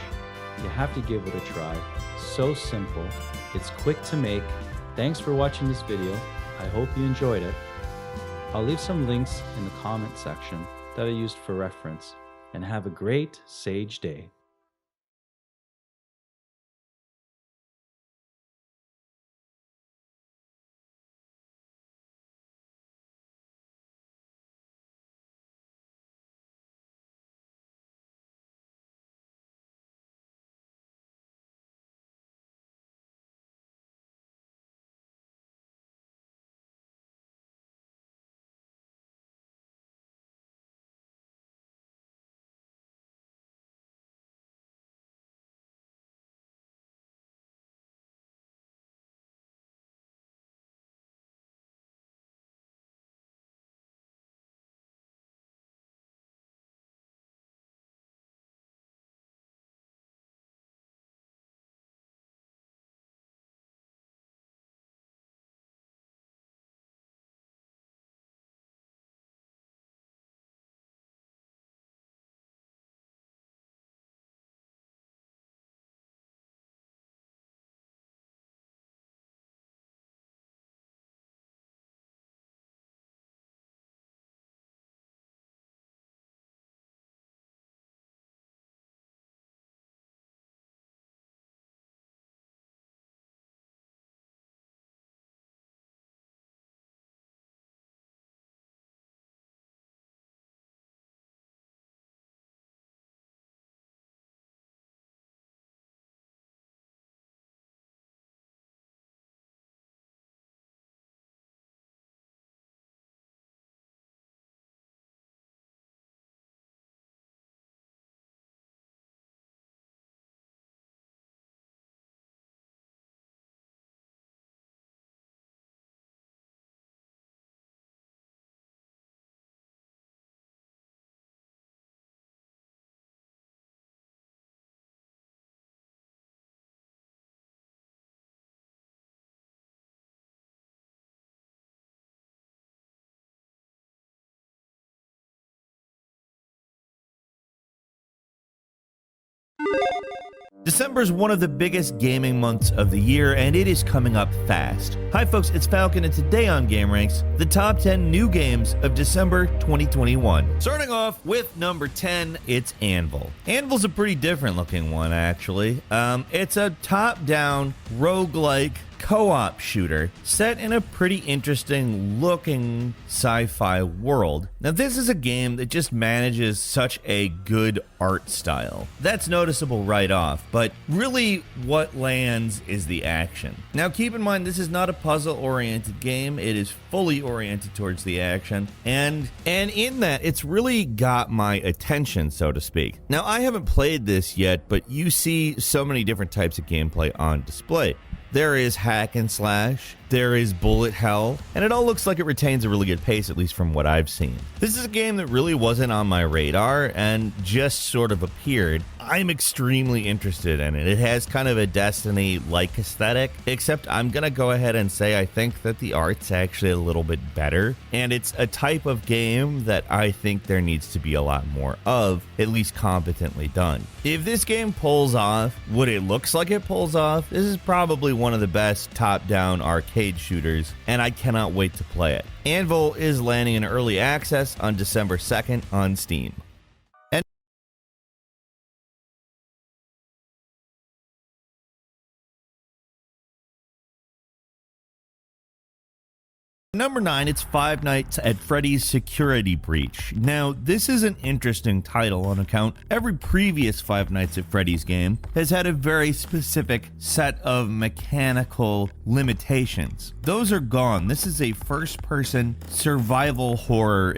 You have to give it a try. So simple. It's quick to make. Thanks for watching this video. I hope you enjoyed it. I'll leave some links in the comment section that I used for reference. And have a great sage day. December is one of the biggest gaming months of the year, and it is coming up fast. Hi folks, it's Falcon, and today on Game Ranks, the top 10 new games of December 2021. Starting off with number 10, it's Anvil. Anvil's a pretty different looking one, actually. It's a top-down roguelike co-op shooter set in a pretty interesting looking sci-fi world. Now this is a game that just manages such a good art style. That's noticeable right off, but really what lands is the action. Now keep in mind, this is not a puzzle oriented game. It is fully oriented towards the action, and in that it's really got my attention, so to speak. Now I haven't played this yet, but you see so many different types of gameplay on display. There is hack and slash, there is bullet hell, and it all looks like it retains a really good pace, at least from what I've seen. This is a game that really wasn't on my radar and just sort of appeared. I'm extremely interested in it. It has kind of a Destiny-like aesthetic, except I'm gonna go ahead and say I think that the art's actually a little bit better, and it's a type of game that I think there needs to be a lot more of, at least competently done. If this game pulls off what it looks like it pulls off, this is probably one of the best top-down arcade shooters, and I cannot wait to play it. Anvil is landing in early access on December 2nd on Steam. Number 9, it's Five Nights at Freddy's Security Breach. Now, this is an interesting title on account every previous Five Nights at Freddy's game has had a very specific set of mechanical limitations. Those are gone. This is a first-person survival horror.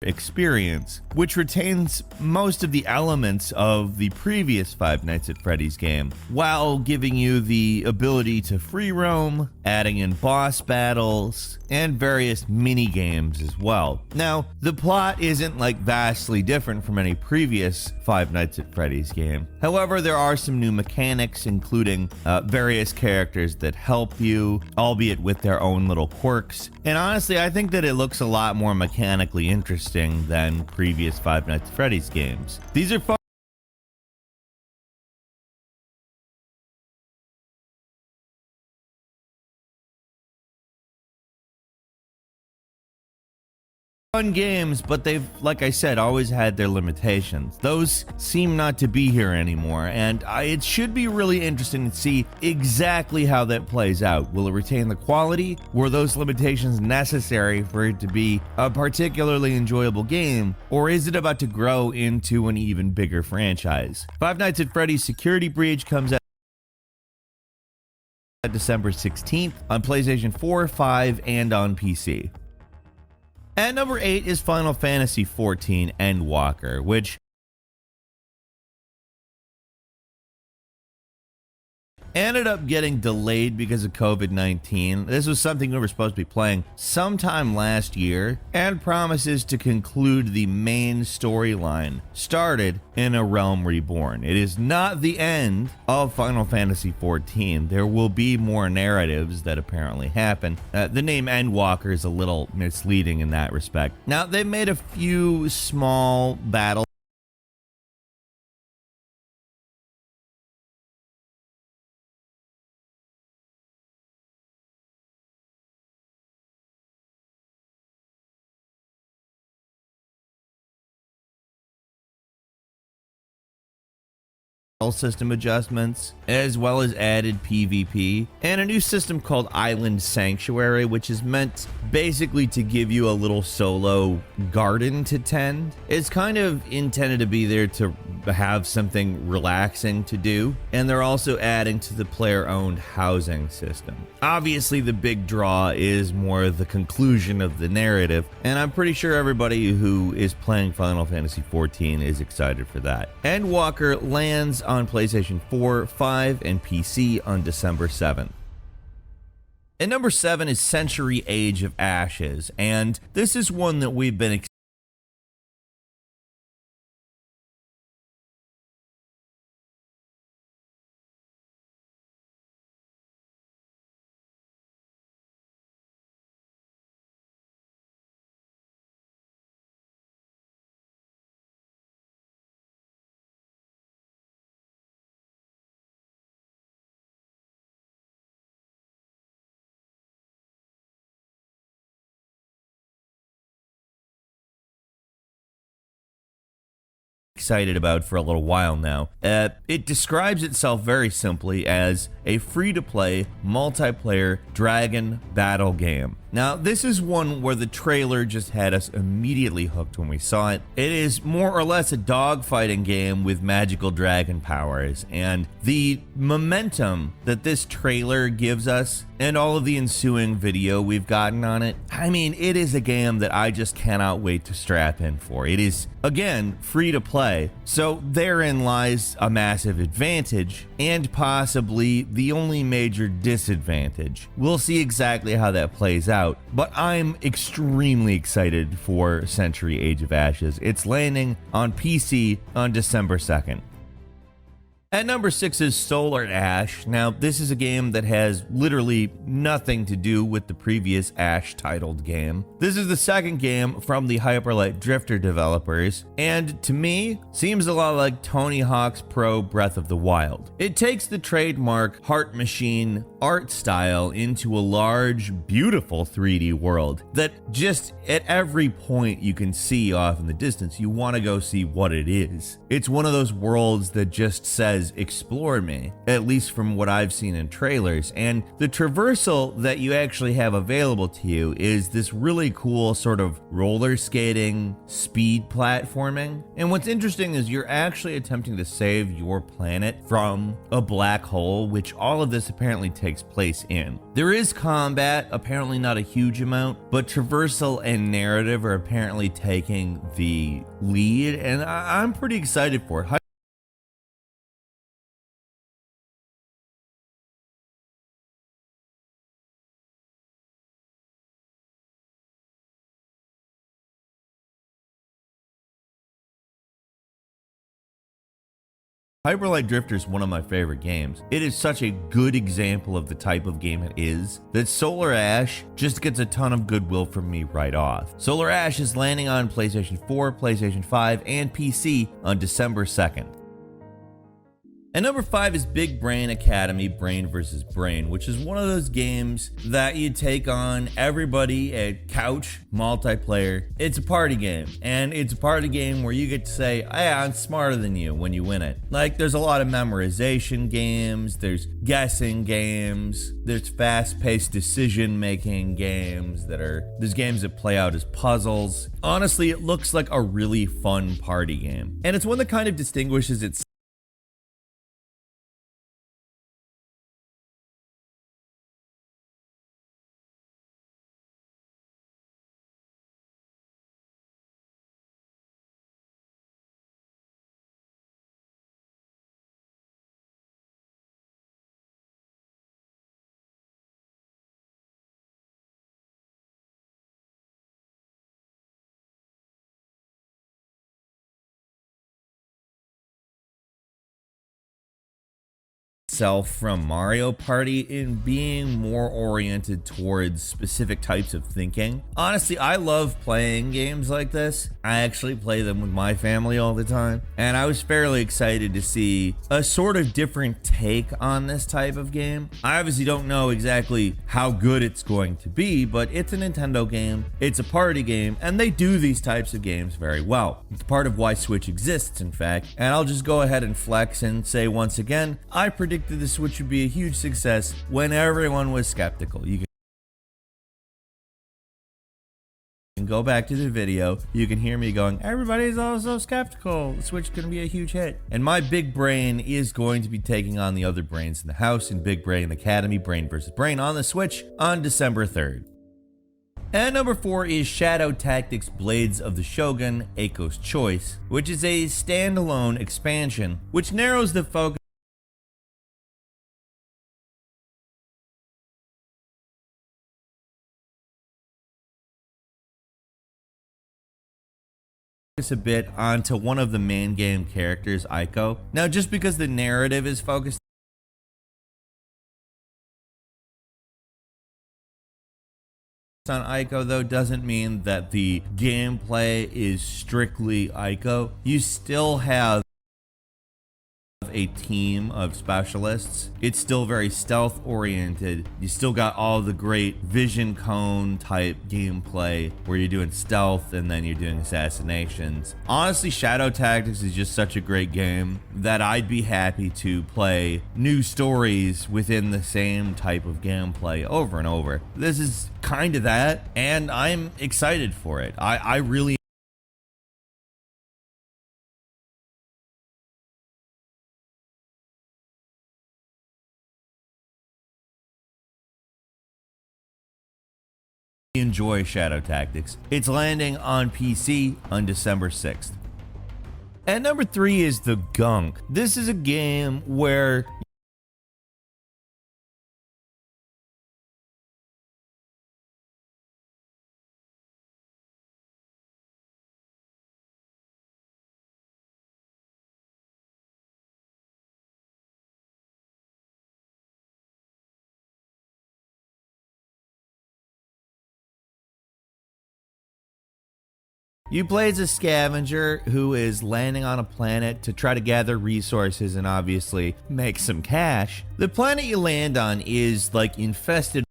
Experience, which retains most of the elements of the previous Five Nights at Freddy's game, while giving you the ability to free roam, adding in boss battles, and various mini games as well. Now, the plot isn't like vastly different from any previous Five Nights at Freddy's game. However, there are some new mechanics, including various characters that help you, albeit with their own little quirks. And honestly, I think that it looks a lot more mechanically interesting than previous Five Nights at Freddy's games. These are fun games, but they've, like I said, always had their limitations. Those seem not to be here anymore, and it should be really interesting to see exactly how that plays out. Will it retain the quality? Were those limitations necessary for it to be a particularly enjoyable game, or is it about to grow into an even bigger franchise? Five Nights at Freddy's Security Breach comes out December 16th on PlayStation 4, 5, and on PC. At number 8 is Final Fantasy XIV Endwalker, which ended up getting delayed because of COVID-19. This was something we were supposed to be playing sometime last year, and promises to conclude the main storyline started in A Realm Reborn. It is not the end of Final Fantasy XIV. There will be more narratives that apparently happen. The name Endwalker is a little misleading in that respect. Now, they've made a few small battles system adjustments, as well as added PvP, and a new system called Island Sanctuary, which is meant basically to give you a little solo garden to tend. It's kind of intended to be there to have something relaxing to do, and they're also adding to the player-owned housing system. Obviously, the big draw is more the conclusion of the narrative, and I'm pretty sure everybody who is playing Final Fantasy XIV is excited for that. Endwalker lands on PlayStation 4, 5, and PC on December 7th. And number 7 is Century Age of Ashes, and this is one that we've been excited about for a little while now. It describes itself very simply as a free-to-play, multiplayer dragon battle game. Now, this is one where the trailer just had us immediately hooked when we saw it. It is more or less a dogfighting game with magical dragon powers, and the momentum that this trailer gives us and all of the ensuing video we've gotten on it, I mean, it is a game that I just cannot wait to strap in for. It is, again, free to play, so therein lies a massive advantage and possibly the only major disadvantage. We'll see exactly how that plays out, but I'm extremely excited for Century Age of Ashes. It's landing on PC on December 2nd. At number 6 is Solar Ash. Now, this is a game that has literally nothing to do with the previous Ash titled game. This is the second game from the Hyperlight Drifter developers, and to me, seems a lot like Tony Hawk's Pro Breath of the Wild. It takes the trademark Heart Machine art style into a large, beautiful 3D world that just at every point you can see off in the distance, you want to go see what it is. It's one of those worlds that just says, explore me, at least from what I've seen in trailers, and the traversal that you actually have available to you is this really cool sort of roller skating speed platforming. And what's interesting is you're actually attempting to save your planet from a black hole, which all of this apparently takes place in. There is combat, apparently not a huge amount, but traversal and narrative are apparently taking the lead, and I'm pretty excited for it. Hyperlight Drifter is one of my favorite games. It is such a good example of the type of game it is that Solar Ash just gets a ton of goodwill from me right off. Solar Ash is landing on PlayStation 4, PlayStation 5, and PC on December 2nd. And number 5 is Big Brain Academy Brain vs. Brain, which is one of those games that you take on everybody at couch multiplayer. It's a party game, and it's a party game where you get to say, hey, I'm smarter than you when you win it. Like, there's a lot of memorization games, there's guessing games, there's fast-paced decision-making games there's games that play out as puzzles. Honestly, it looks like a really fun party game. And it's one that kind of distinguishes itself from Mario Party in being more oriented towards specific types of thinking. Honestly, I love playing games like this. I actually play them with my family all the time, and I was fairly excited to see a sort of different take on this type of game. I obviously don't know exactly how good it's going to be, but it's a Nintendo game, it's a party game, and they do these types of games very well. It's part of why Switch exists, in fact, and I'll just go ahead and flex and say once again, I predicted the Switch would be a huge success when everyone was skeptical. You can go back to the video, you can hear me going, everybody's also skeptical, the Switch is going to be a huge hit. And my big brain is going to be taking on the other brains in the house in Big Brain Academy Brain vs. Brain on the Switch on December 3rd. And number 4 is Shadow Tactics Blades of the Shogun Eiko's Choice, which is a standalone expansion which narrows the focus A bit onto one of the main game characters, Aiko. Now, just because the narrative is focused on Aiko, though, doesn't mean that the gameplay is strictly Aiko. You still have a team of specialists. It's still very stealth oriented. You still got all the great vision cone type gameplay where you're doing stealth and then you're doing assassinations. Honestly, Shadow Tactics is just such a great game that I'd be happy to play new stories within the same type of gameplay over and over. This is kind of that, and I'm excited for it. I really enjoy Shadow Tactics. It's landing on PC on December 6th. And number 3 is The Gunk. This is a game where you play as a scavenger who is landing on a planet to try to gather resources and obviously make some cash. The planet you land on is like infested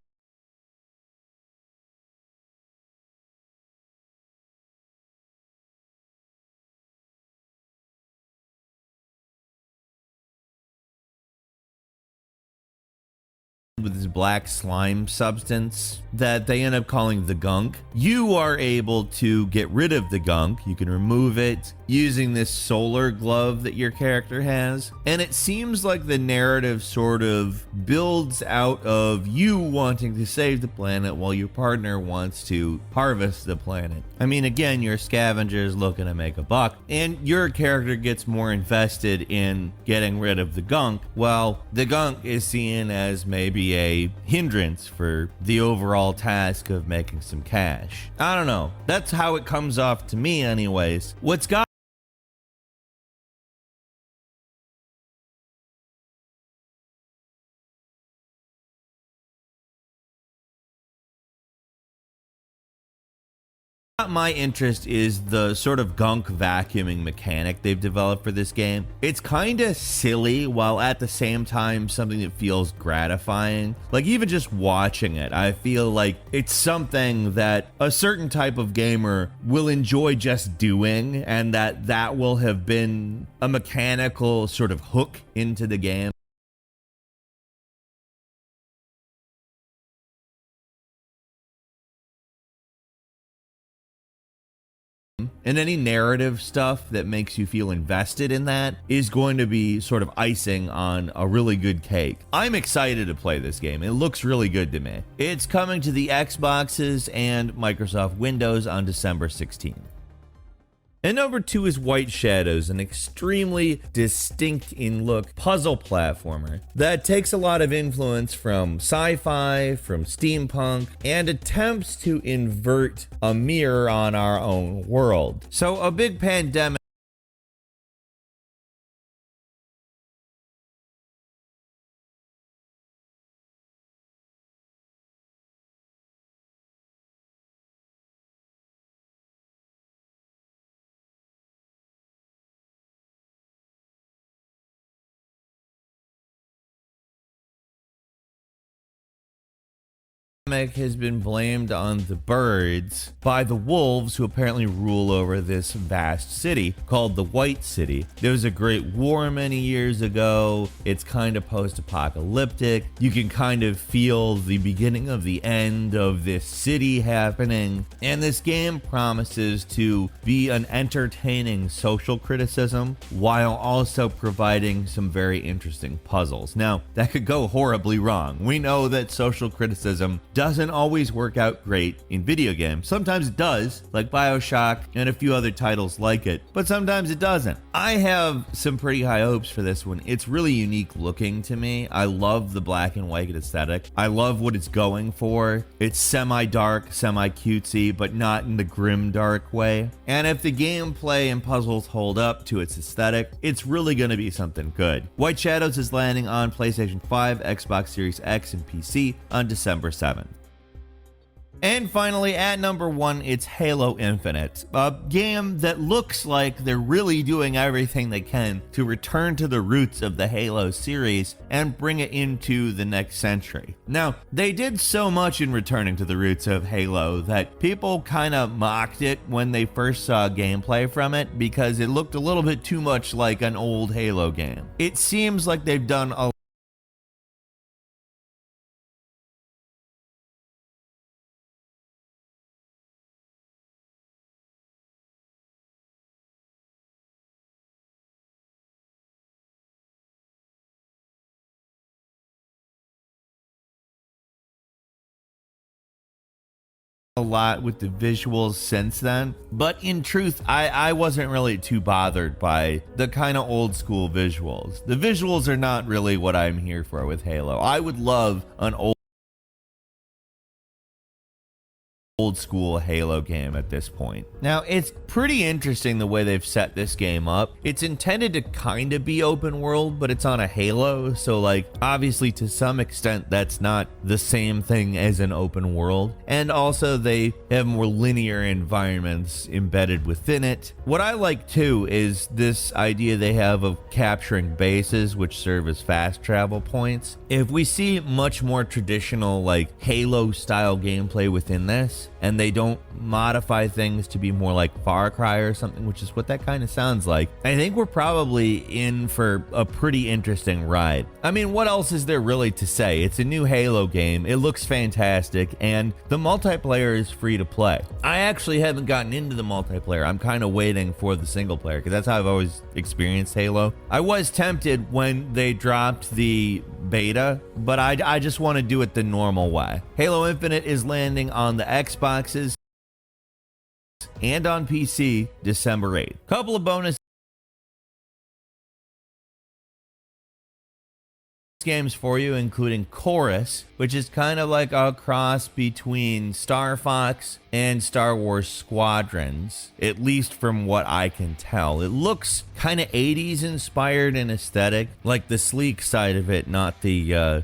with this black slime substance that they end up calling the gunk. You are able to get rid of the gunk. You can remove it using this solar glove that your character has. And it seems like the narrative sort of builds out of you wanting to save the planet while your partner wants to harvest the planet. I mean, again, your scavenger is looking to make a buck, and your character gets more invested in getting rid of the gunk, while the gunk is seen as maybe a hindrance for the overall task of making some cash. I don't know. That's how it comes off to me anyways. What's got my interest is the sort of gunk vacuuming mechanic they've developed for this game. It's kind of silly while at the same time something that feels gratifying. Like even just watching it, I feel like it's something that a certain type of gamer will enjoy just doing, and that will have been a mechanical sort of hook into the game. And any narrative stuff that makes you feel invested in that is going to be sort of icing on a really good cake. I'm excited to play this game. It looks really good to me. It's coming to the Xboxes and Microsoft Windows on December 16th. And number 2 is White Shadows, an extremely distinct in look puzzle platformer that takes a lot of influence from sci-fi, from steampunk, and attempts to invert a mirror on our own world. So a big pandemic has been blamed on the birds by the wolves who apparently rule over this vast city called the White City. There was a great war many years ago. It's kind of post-apocalyptic. You can kind of feel the beginning of the end of this city happening. And this game promises to be an entertaining social criticism while also providing some very interesting puzzles. Now, that could go horribly wrong. We know that social criticism doesn't always work out great in video games. Sometimes it does, like BioShock and a few other titles like it, but sometimes it doesn't. I have some pretty high hopes for this one. It's really unique looking to me. I love the black and white aesthetic. I love what it's going for. It's semi-dark, semi-cutesy, but not in the grim dark way. And if the gameplay and puzzles hold up to its aesthetic, it's really going to be something good. White Shadows is landing on PlayStation 5, Xbox Series X, and PC on December 7th. And finally, at number 1, it's Halo Infinite, a game that looks like they're really doing everything they can to return to the roots of the Halo series and bring it into the next century. Now, they did so much in returning to the roots of Halo that people kind of mocked it when they first saw gameplay from it because it looked a little bit too much like an old Halo game. It seems like they've done a lot with the visuals since then, but in truth I wasn't really too bothered by the kind of old school visuals. The visuals are not really what I'm here for with Halo. I would love an old school Halo game at this point. Now, it's pretty interesting the way they've set this game up. It's intended to kind of be open world, but it's on a Halo, so like obviously to some extent that's not the same thing as an open world. And also they have more linear environments embedded within it. What I like too is this idea they have of capturing bases which serve as fast travel points. If we see much more traditional like Halo style gameplay within this, and they don't modify things to be more like Far Cry or something, which is what that kind of sounds like, I think we're probably in for a pretty interesting ride. I mean, what else is there really to say? It's a new Halo game, it looks fantastic, and the multiplayer is free to play. I actually haven't gotten into the multiplayer. I'm kind of waiting for the single player, because that's how I've always experienced Halo. I was tempted when they dropped the beta, but I just want to do it the normal way. Halo Infinite is landing on the Xboxes and on PC December 8th. Couple of bonus games for you, including Chorus, which is kind of like a cross between Star Fox and Star Wars Squadrons, at least from what I can tell. It looks kind of 80s inspired in aesthetic, like the sleek side of it, not the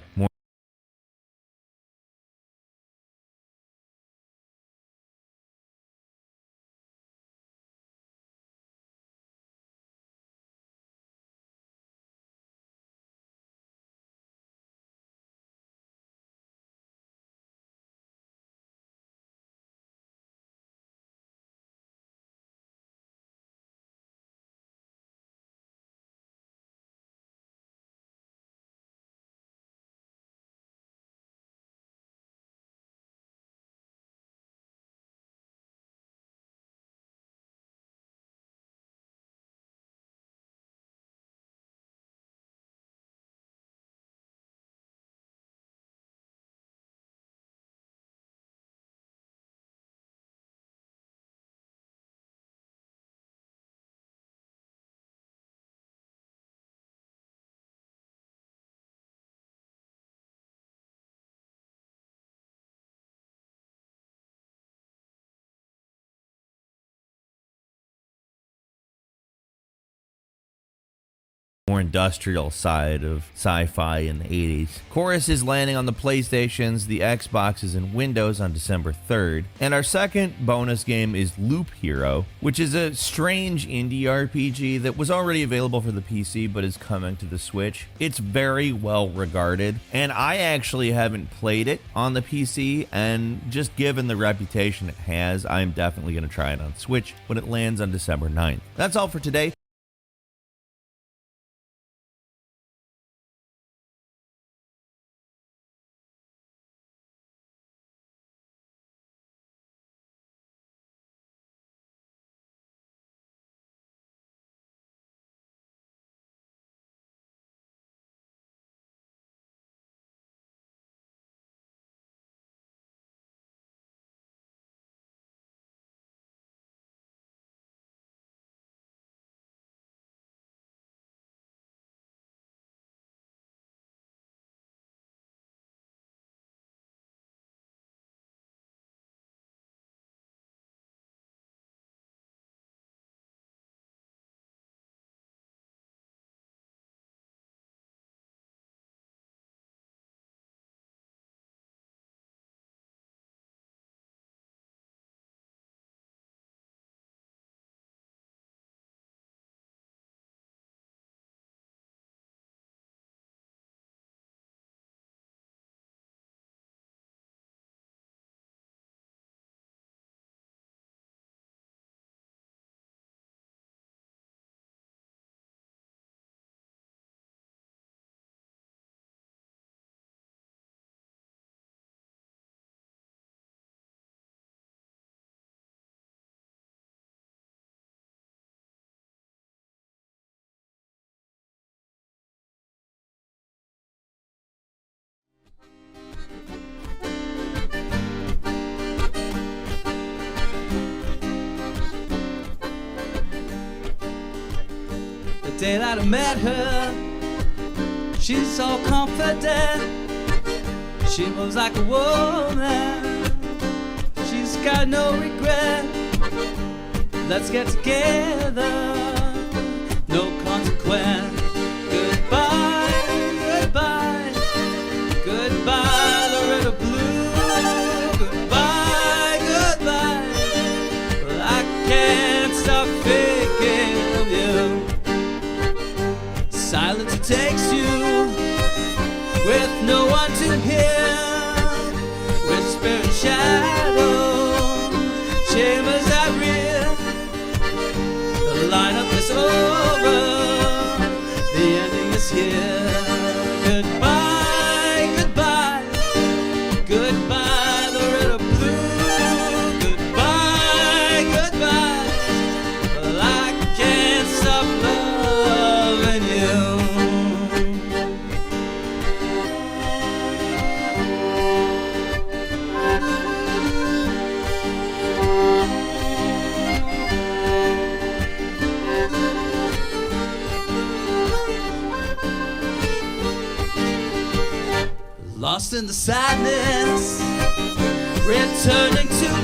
more industrial side of sci-fi in the 80s. Chorus is landing on the PlayStations, the Xboxes, and Windows on December 3rd. And our second bonus game is Loop Hero, which is a strange indie RPG that was already available for the PC but is coming to the Switch. It's very well regarded, and I actually haven't played it on the PC, and just given the reputation it has, I'm definitely going to try it on Switch when it lands on December 9th. That's all for today. day that I met her, she's so confident. She moves like a woman. She's got no regret. Let's get together. No consequence. Goodbye, goodbye, goodbye, Loretta Blue. Goodbye, goodbye. Well, I can't stop thinking of you. Silence takes you with no one to hear. Whisper and shadow, chambers that rear. The lineup is over, the ending is here. Goodbye, goodbye, goodbye, Loretta Blue. Goodbye, goodbye. Well, I can't stop loving you. Lost in the sadness, returning to